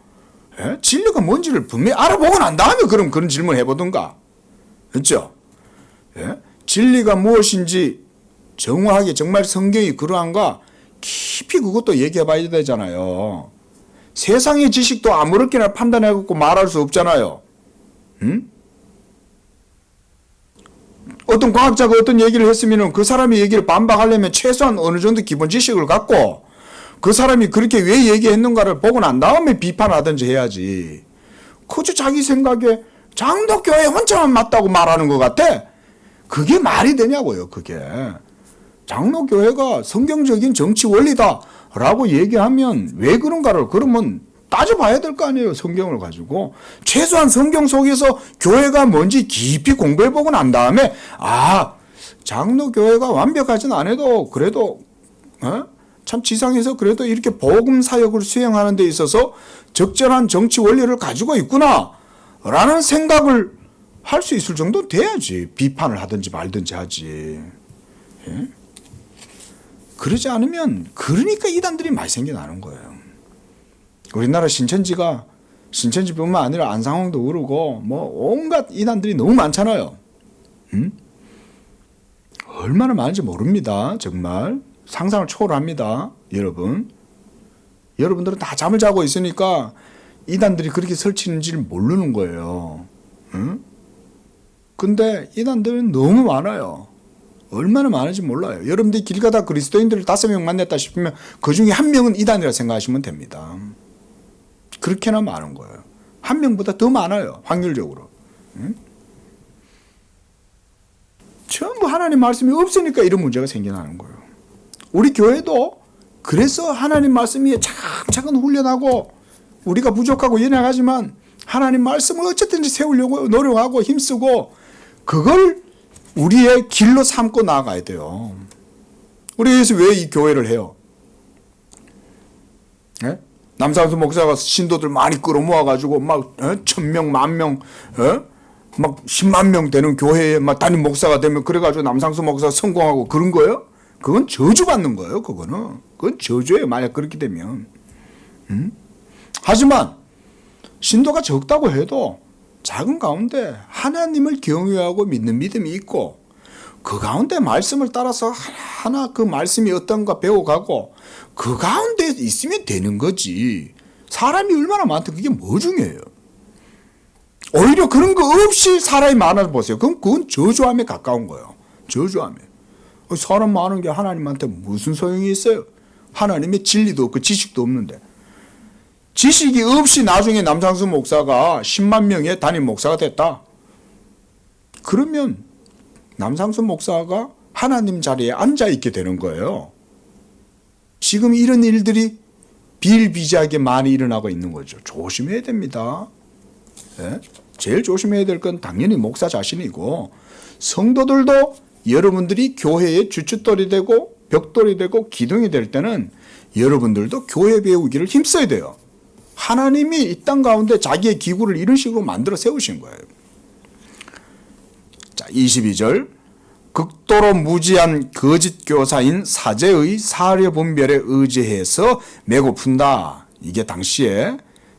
예? 진리가 뭔지를 분명히 알아보고 난 다음에 그런 질문을 해보든가. 그렇죠? 예? 진리가 무엇인지 정확하게 정말 성경이 그러한가 깊이 그것도 얘기해 봐야 되잖아요. 세상의 지식도 아무렇게나 판단해갖고 말할 수 없잖아요. 응? 어떤 과학자가 어떤 얘기를 했으면 그 사람의 얘기를 반박하려면 최소한 어느 정도 기본 지식을 갖고 그 사람이 그렇게 왜 얘기했는가를 보고 난 다음에 비판하든지 해야지. 그저 자기 생각에 장로교회 혼자만 맞다고 말하는 것 같아. 그게 말이 되냐고요, 그게. 장로교회가 성경적인 정치 원리다라고 얘기하면 왜 그런가를 그러면 따져봐야 될 거 아니에요, 성경을 가지고. 최소한 성경 속에서 교회가 뭔지 깊이 공부해보고 난 다음에 장로교회가 완벽하진 않아도 그래도 참 지상에서 그래도 이렇게 복음 사역을 수행하는 데 있어서 적절한 정치 원리를 가지고 있구나 라는 생각을 할 수 있을 정도 돼야지 비판을 하든지 말든지 하지. 예? 그러지 않으면 그러니까 이단들이 많이 생겨나는 거예요. 우리나라 신천지뿐만 아니라 안상홍도 그러고 뭐 온갖 이단들이 너무 많잖아요. 얼마나 많은지 모릅니다. 정말 상상을 초월합니다. 여러분들은 다 잠을 자고 있으니까 이단들이 그렇게 설치는지를 모르는 거예요. 근데 이단들은 너무 많아요. 얼마나 많은지 몰라요. 여러분들이 길 가다 그리스도인들을 5명 만났다 싶으면 그 중에 1명은 이단이라 생각하시면 됩니다. 그렇게나 많은 거예요. 1명보다 더 많아요. 확률적으로. 전부 하나님 말씀이 없으니까 이런 문제가 생겨나는 거예요. 우리 교회도 그래서 하나님 말씀이 차근차근 훈련하고 우리가 부족하고 연약하지만 하나님 말씀을 어쨌든지 세우려고 노력하고 힘쓰고 그걸 우리의 길로 삼고 나아가야 돼요. 우리 그래서 왜 이 교회를 해요? 네? 남상수 목사가 신도들 많이 끌어모아가지고 막 1000명, 10,000명, 막 10만 명 되는 교회에 막 담임 목사가 되면 그래가지고 남상수 목사가 성공하고 그런 거예요? 그건 저주받는 거예요. 그건 저주예요. 만약 그렇게 되면. 하지만 신도가 적다고 해도 작은 가운데 하나님을 경외하고 믿는 믿음이 있고 그 가운데 말씀을 따라서 하나 그 말씀이 어떤가 배워가고 그 가운데 있으면 되는 거지. 사람이 얼마나 많다 그게 뭐 중요해요. 오히려 그런 거 없이 사람이 많아서 보세요. 그건 저주함에 가까운 거예요. 저주함에. 사람 많은 게 하나님한테 무슨 소용이 있어요? 하나님의 진리도 없고 지식도 없는데. 지식이 없이 나중에 남상수 목사가 10만 명의 담임 목사가 됐다. 그러면 남상수 목사가 하나님 자리에 앉아있게 되는 거예요. 지금 이런 일들이 비일비재하게 많이 일어나고 있는 거죠. 조심해야 됩니다. 네? 제일 조심해야 될 건 당연히 목사 자신이고 성도들도 여러분들이 교회의 주춧돌이 되고 벽돌이 되고 기둥이 될 때는 여러분들도 교회 배우기를 힘써야 돼요. 하나님이 이 땅 가운데 자기의 기구를 이런 식으로 만들어 세우신 거예요. 자, 22절. 극도로 무지한 거짓 교사인 사제의 사려 분별에 의지해서 메고 푼다. 이게 당시의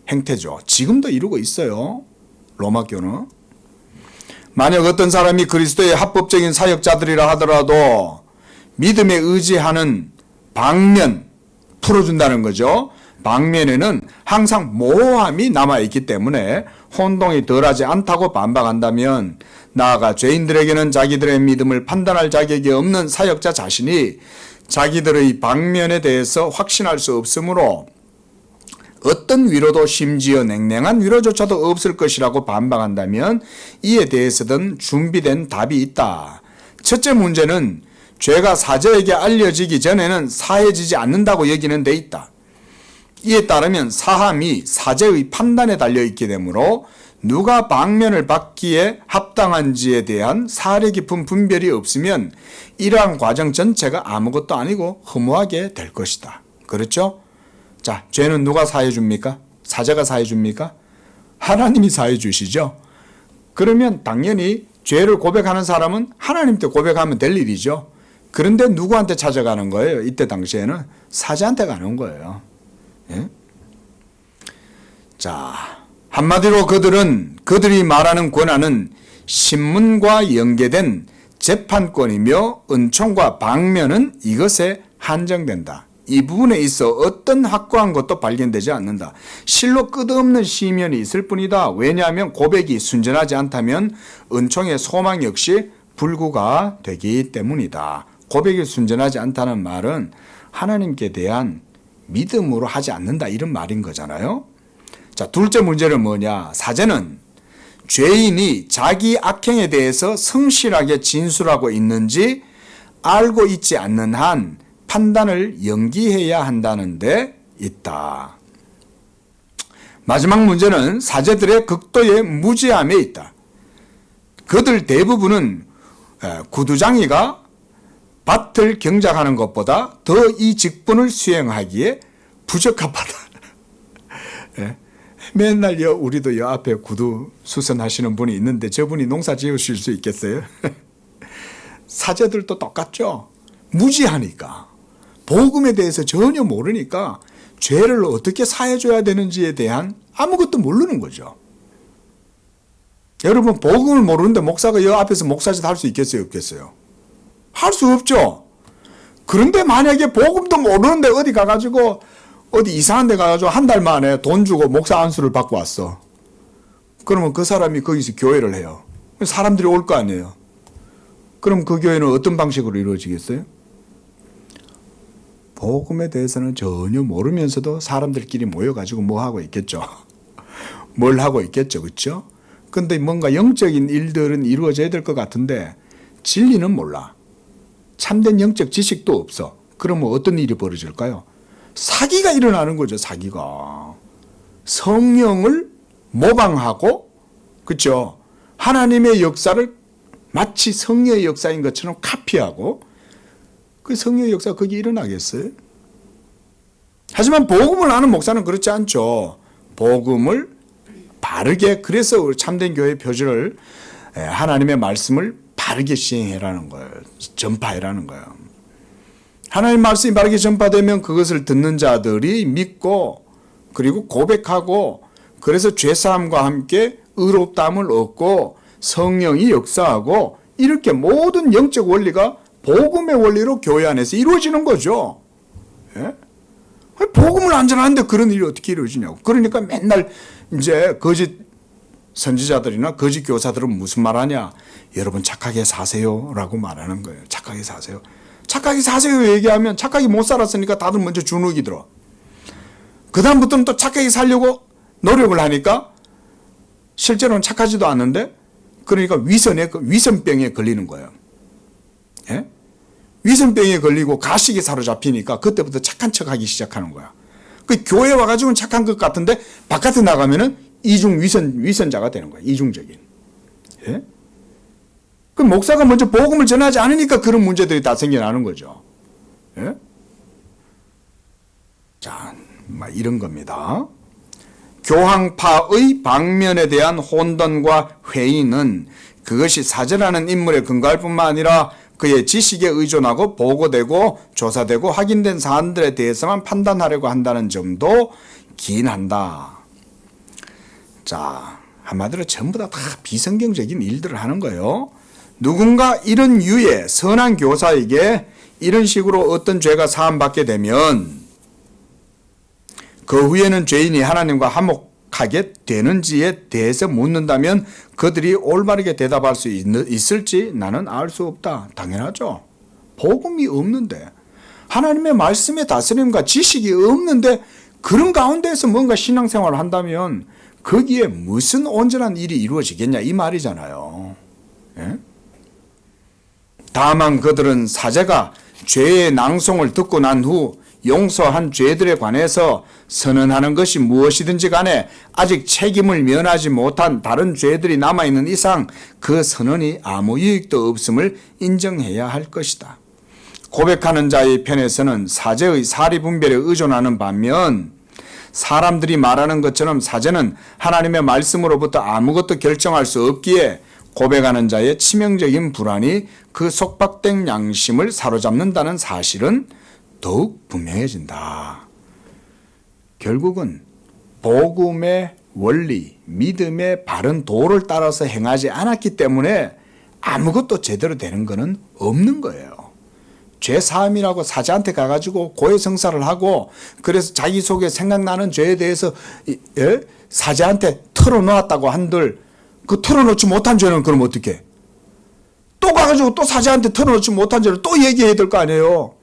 행태죠. 지금도 이루고 있어요. 로마교는. 만약 어떤 사람이 그리스도의 합법적인 사역자들이라 하더라도 믿음에 의지하는 방면 풀어준다는 거죠. 방면에는 항상 모호함이 남아있기 때문에 혼동이 덜하지 않다고 반박한다면 나아가 죄인들에게는 자기들의 믿음을 판단할 자격이 없는 사역자 자신이 자기들의 방면에 대해서 확신할 수 없으므로 어떤 위로도 심지어 냉랭한 위로조차도 없을 것이라고 반박한다면 이에 대해서든 준비된 답이 있다. 첫째 문제는 죄가 사제에게 알려지기 전에는 사해지지 않는다고 여기는 데 있다. 이에 따르면 사함이 사제의 판단에 달려있게 되므로 누가 방면을 받기에 합당한지에 대한 사려 깊은 분별이 없으면 이러한 과정 전체가 아무것도 아니고 허무하게 될 것이다. 그렇죠? 자, 죄는 누가 사해 줍니까? 사제가 사해 줍니까? 하나님이 사해 주시죠. 그러면 당연히 죄를 고백하는 사람은 하나님께 고백하면 될 일이죠. 그런데 누구한테 찾아가는 거예요? 이때 당시에는 사제한테 가는 거예요. 예? 자, 한마디로 그들이 말하는 권한은 신문과 연계된 재판권이며 은총과 방면은 이것에 한정된다. 이 부분에 있어 어떤 확고한 것도 발견되지 않는다. 실로 끝없는 시면이 있을 뿐이다. 왜냐하면 고백이 순전하지 않다면 은총의 소망 역시 불구가 되기 때문이다. 고백이 순전하지 않다는 말은 하나님께 대한 믿음으로 하지 않는다 이런 말인 거잖아요. 자, 둘째 문제는 뭐냐? 사제는 죄인이 자기 악행에 대해서 성실하게 진술하고 있는지 알고 있지 않는 한 판단을 연기해야 한다는 데 있다. 마지막 문제는 사제들의 극도의 무지함에 있다. 그들 대부분은 구두장이가 밭을 경작하는 것보다 더 이 직분을 수행하기에 부적합하다. 맨날 우리도 앞에 구두 수선하시는 분이 있는데 저분이 농사 지으실 수 있겠어요? 사제들도 똑같죠. 무지하니까. 복음에 대해서 전혀 모르니까 죄를 어떻게 사해줘야 되는지에 대한 아무것도 모르는 거죠. 여러분, 복음을 모르는데 목사가 여 앞에서 목사짓 할 수 있겠어요, 없겠어요? 할 수 없죠. 그런데 만약에 복음도 모르는데 어디 가가지고 어디 이상한 데 가가지고 한 달 만에 돈 주고 목사 안수를 받고 왔어. 그러면 그 사람이 거기서 교회를 해요. 사람들이 올 거 아니에요. 그럼 그 교회는 어떤 방식으로 이루어지겠어요? 복음에 대해서는 전혀 모르면서도 사람들끼리 모여가지고 뭐 하고 있겠죠. 뭘 하고 있겠죠. 그렇죠? 근데 뭔가 영적인 일들은 이루어져야 될 것 같은데 진리는 몰라. 참된 영적 지식도 없어. 그러면 어떤 일이 벌어질까요? 사기가 일어나는 거죠. 사기가. 성령을 모방하고, 그렇죠? 하나님의 역사를 마치 성령의 역사인 것처럼 카피하고, 그 성령의 역사가 거기 일어나겠어요? 하지만 복음을 아는 목사는 그렇지 않죠. 복음을 바르게, 그래서 참된 교회의 표준을 하나님의 말씀을 바르게 시행해라는 거예요. 전파해라는 거예요. 하나님 말씀이 바르게 전파되면 그것을 듣는 자들이 믿고 그리고 고백하고 그래서 죄사함과 함께 의롭다함을 얻고 성령이 역사하고 이렇게 모든 영적 원리가 복음의 원리로 교회 안에서 이루어지는 거죠. 예? 복음을 안 전하는데 그런 일이 어떻게 이루어지냐고. 그러니까 맨날 이제 거짓 선지자들이나 거짓 교사들은 무슨 말하냐. 여러분 착하게 사세요 라고 말하는 거예요. 착하게 사세요. 착하게 사세요 얘기하면 착하게 못 살았으니까 다들 먼저 주눅이 들어. 그 다음부터는 또 착하게 살려고 노력을 하니까 실제로는 착하지도 않는데 그러니까 위선병에 걸리는 거예요. 예? 위선병에 걸리고 가식에 사로잡히니까 그때부터 착한 척하기 시작하는 거야. 그 교회 와가지고는 착한 것 같은데 바깥에 나가면은 위선자가 되는 거야. 이중적인. 예? 그 목사가 먼저 복음을 전하지 않으니까 그런 문제들이 다 생겨나는 거죠. 예? 자, 이런 겁니다. 교황파의 방면에 대한 혼돈과 회의는 그것이 사제라는 인물에 근거할 뿐만 아니라 그의 지식에 의존하고 보고되고 조사되고 확인된 사안들에 대해서만 판단하려고 한다는 점도 기인한다. 자, 한마디로 전부 다 비성경적인 일들을 하는 거예요. 누군가 이런 유의 선한 교사에게 이런 식으로 어떤 죄가 사함받게 되면 그 후에는 죄인이 하나님과 화목하게 되는지에 대해서 묻는다면 그들이 올바르게 대답할 수 있을지 나는 알 수 없다. 당연하죠. 복음이 없는데 하나님의 말씀의 다스림과 지식이 없는데 그런 가운데에서 뭔가 신앙생활을 한다면 거기에 무슨 온전한 일이 이루어지겠냐 이 말이잖아요. 예? 다만 그들은 사제가 죄의 낭송을 듣고 난 후 용서한 죄들에 관해서 선언하는 것이 무엇이든지 간에 아직 책임을 면하지 못한 다른 죄들이 남아있는 이상 그 선언이 아무 유익도 없음을 인정해야 할 것이다. 고백하는 자의 편에서는 사제의 사리분별에 의존하는 반면 사람들이 말하는 것처럼 사제는 하나님의 말씀으로부터 아무것도 결정할 수 없기에 고백하는 자의 치명적인 불안이 그 속박된 양심을 사로잡는다는 사실은 더욱 분명해진다. 결국은 복음의 원리, 믿음의 바른 도를 따라서 행하지 않았기 때문에 아무것도 제대로 되는 것은 없는 거예요. 죄사함이라고 사제한테 가가지고 고해성사를 하고 그래서 자기 속에 생각나는 죄에 대해서 사제한테 털어놓았다고 한들 그 털어놓지 못한 죄는 그럼 어떻게? 또 가가지고 또 사제한테 털어놓지 못한 죄를 또 얘기해야 될 거 아니에요.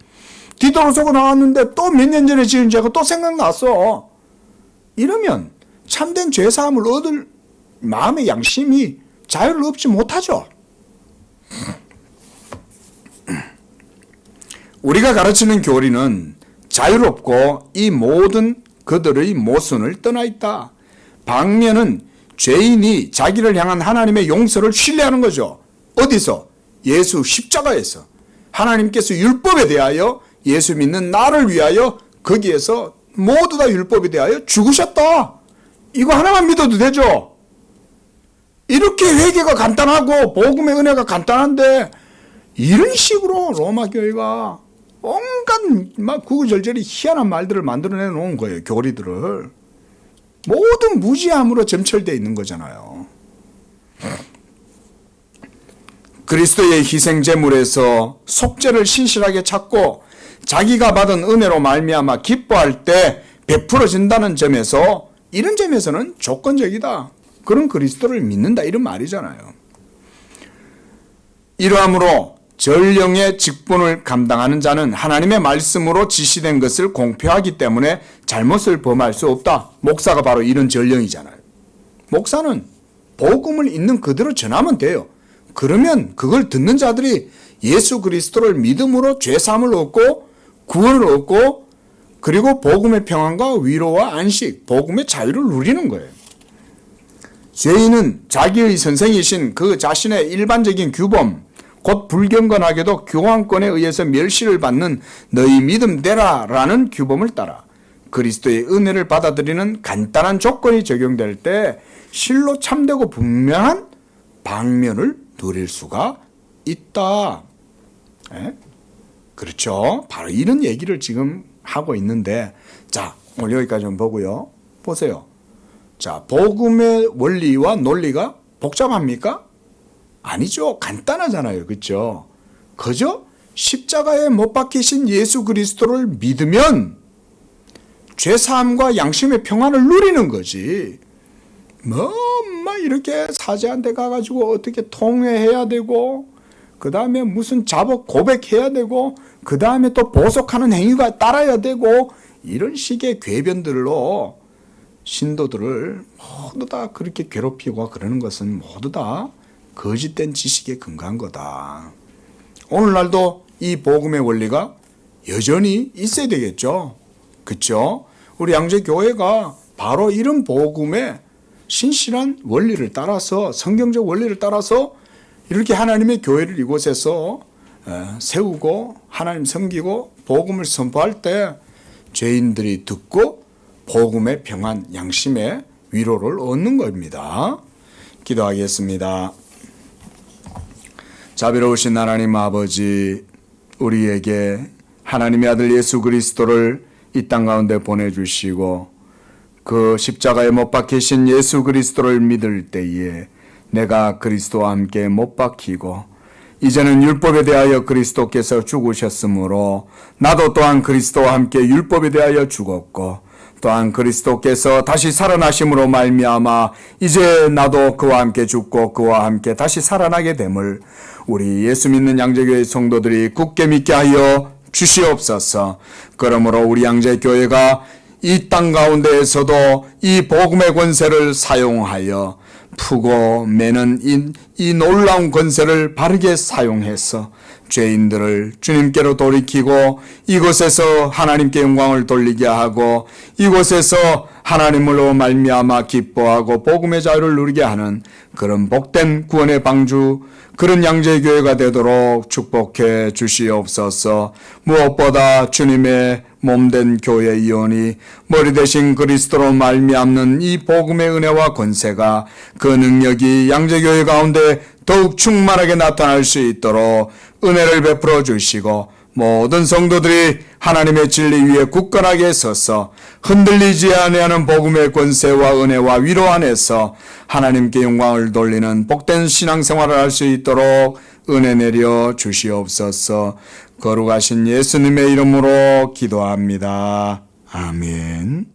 뒤돌아서고 나왔는데 또 몇 년 전에 지은 죄가 또 생각났어. 이러면 참된 죄사함을 얻을 마음의 양심이 자유를 얻지 못하죠. 우리가 가르치는 교리는 자유롭고 이 모든 그들의 모순을 떠나 있다. 방면은 죄인이 자기를 향한 하나님의 용서를 신뢰하는 거죠. 어디서? 예수 십자가에서. 하나님께서 율법에 대하여 예수 믿는 나를 위하여 거기에서 모두 다 율법에 대하여 죽으셨다. 이거 하나만 믿어도 되죠. 이렇게 회개가 간단하고 복음의 은혜가 간단한데 이런 식으로 로마 교회가 온갖 막 구구절절히 희한한 말들을 만들어내 놓은 거예요. 교리들을. 모든 무지함으로 점철되어 있는 거잖아요. 그리스도의 희생제물에서 속죄를 신실하게 찾고 자기가 받은 은혜로 말미암아 기뻐할 때 베풀어진다는 점에서, 이런 점에서는 조건적이다. 그런 그리스도를 믿는다, 이런 말이잖아요. 이러함으로 전령의 직분을 감당하는 자는 하나님의 말씀으로 지시된 것을 공표하기 때문에 잘못을 범할 수 없다. 목사가 바로 이런 전령이잖아요. 목사는 복음을 있는 그대로 전하면 돼요. 그러면 그걸 듣는 자들이 예수 그리스도를 믿음으로 죄사함을 얻고 구원을 얻고, 그리고 복음의 평안과 위로와 안식, 복음의 자유를 누리는 거예요. 죄인은 자기의 선생이신 그 자신의 일반적인 규범, 곧 불경건하게도 교황권에 의해서 멸시를 받는 너희 믿음대라 라는 규범을 따라 그리스도의 은혜를 받아들이는 간단한 조건이 적용될 때 실로 참되고 분명한 방면을 누릴 수가 있다. 예? 그렇죠. 바로 이런 얘기를 지금 하고 있는데, 자, 오늘 여기까지 좀 보고요. 보세요. 자, 복음의 원리와 논리가 복잡합니까? 아니죠. 간단하잖아요. 그렇죠? 그저 십자가에 못 박히신 예수 그리스도를 믿으면 죄사함과 양심의 평안을 누리는 거지. 막 이렇게 사제한테 가가지고 어떻게 통회해야 되고, 그 다음에 무슨 자복 고백해야 되고, 그 다음에 또 보석하는 행위가 따라야 되고, 이런 식의 궤변들로 신도들을 모두 다 그렇게 괴롭히고 그러는 것은 모두 다 거짓된 지식에 근거한 거다. 오늘날도 이 복음의 원리가 여전히 있어야 되겠죠. 그렇죠? 우리 양재교회가 바로 이런 복음의 신실한 원리를 따라서, 성경적 원리를 따라서 이렇게 하나님의 교회를 이곳에서 세우고 하나님 섬기고 복음을 선포할 때 죄인들이 듣고 복음의 평안, 양심의 위로를 얻는 겁니다. 기도하겠습니다. 자비로우신 하나님 아버지, 우리에게 하나님의 아들 예수 그리스도를 이 땅 가운데 보내주시고 그 십자가에 못 박히신 예수 그리스도를 믿을 때에 내가 그리스도와 함께 못 박히고 이제는 율법에 대하여 그리스도께서 죽으셨으므로 나도 또한 그리스도와 함께 율법에 대하여 죽었고 또한 그리스도께서 다시 살아나심으로 말미암아 이제 나도 그와 함께 죽고 그와 함께 다시 살아나게 됨을 우리 예수 믿는 양재교회 성도들이 굳게 믿게 하여 주시옵소서. 그러므로 우리 양재교회가 이 땅 가운데에서도 이 복음의 권세를 사용하여 푸고 매는 이 놀라운 권세를 바르게 사용해서 죄인들을 주님께로 돌이키고 이곳에서 하나님께 영광을 돌리게 하고 이곳에서 하나님으로 말미암아 기뻐하고 복음의 자유를 누리게 하는 그런 복된 구원의 방주, 그런 양재교회가 되도록 축복해 주시옵소서. 무엇보다 주님의 몸된 교회이오니 머리 대신 그리스도로 말미암는 이 복음의 은혜와 권세가 그 능력이 양재교회 가운데 더욱 충만하게 나타날 수 있도록 은혜를 베풀어 주시고 모든 성도들이 하나님의 진리 위에 굳건하게 서서 흔들리지 아니하는 복음의 권세와 은혜와 위로 안에서 하나님께 영광을 돌리는 복된 신앙생활을 할 수 있도록 은혜 내려 주시옵소서. 거룩하신 예수님의 이름으로 기도합니다. 아멘.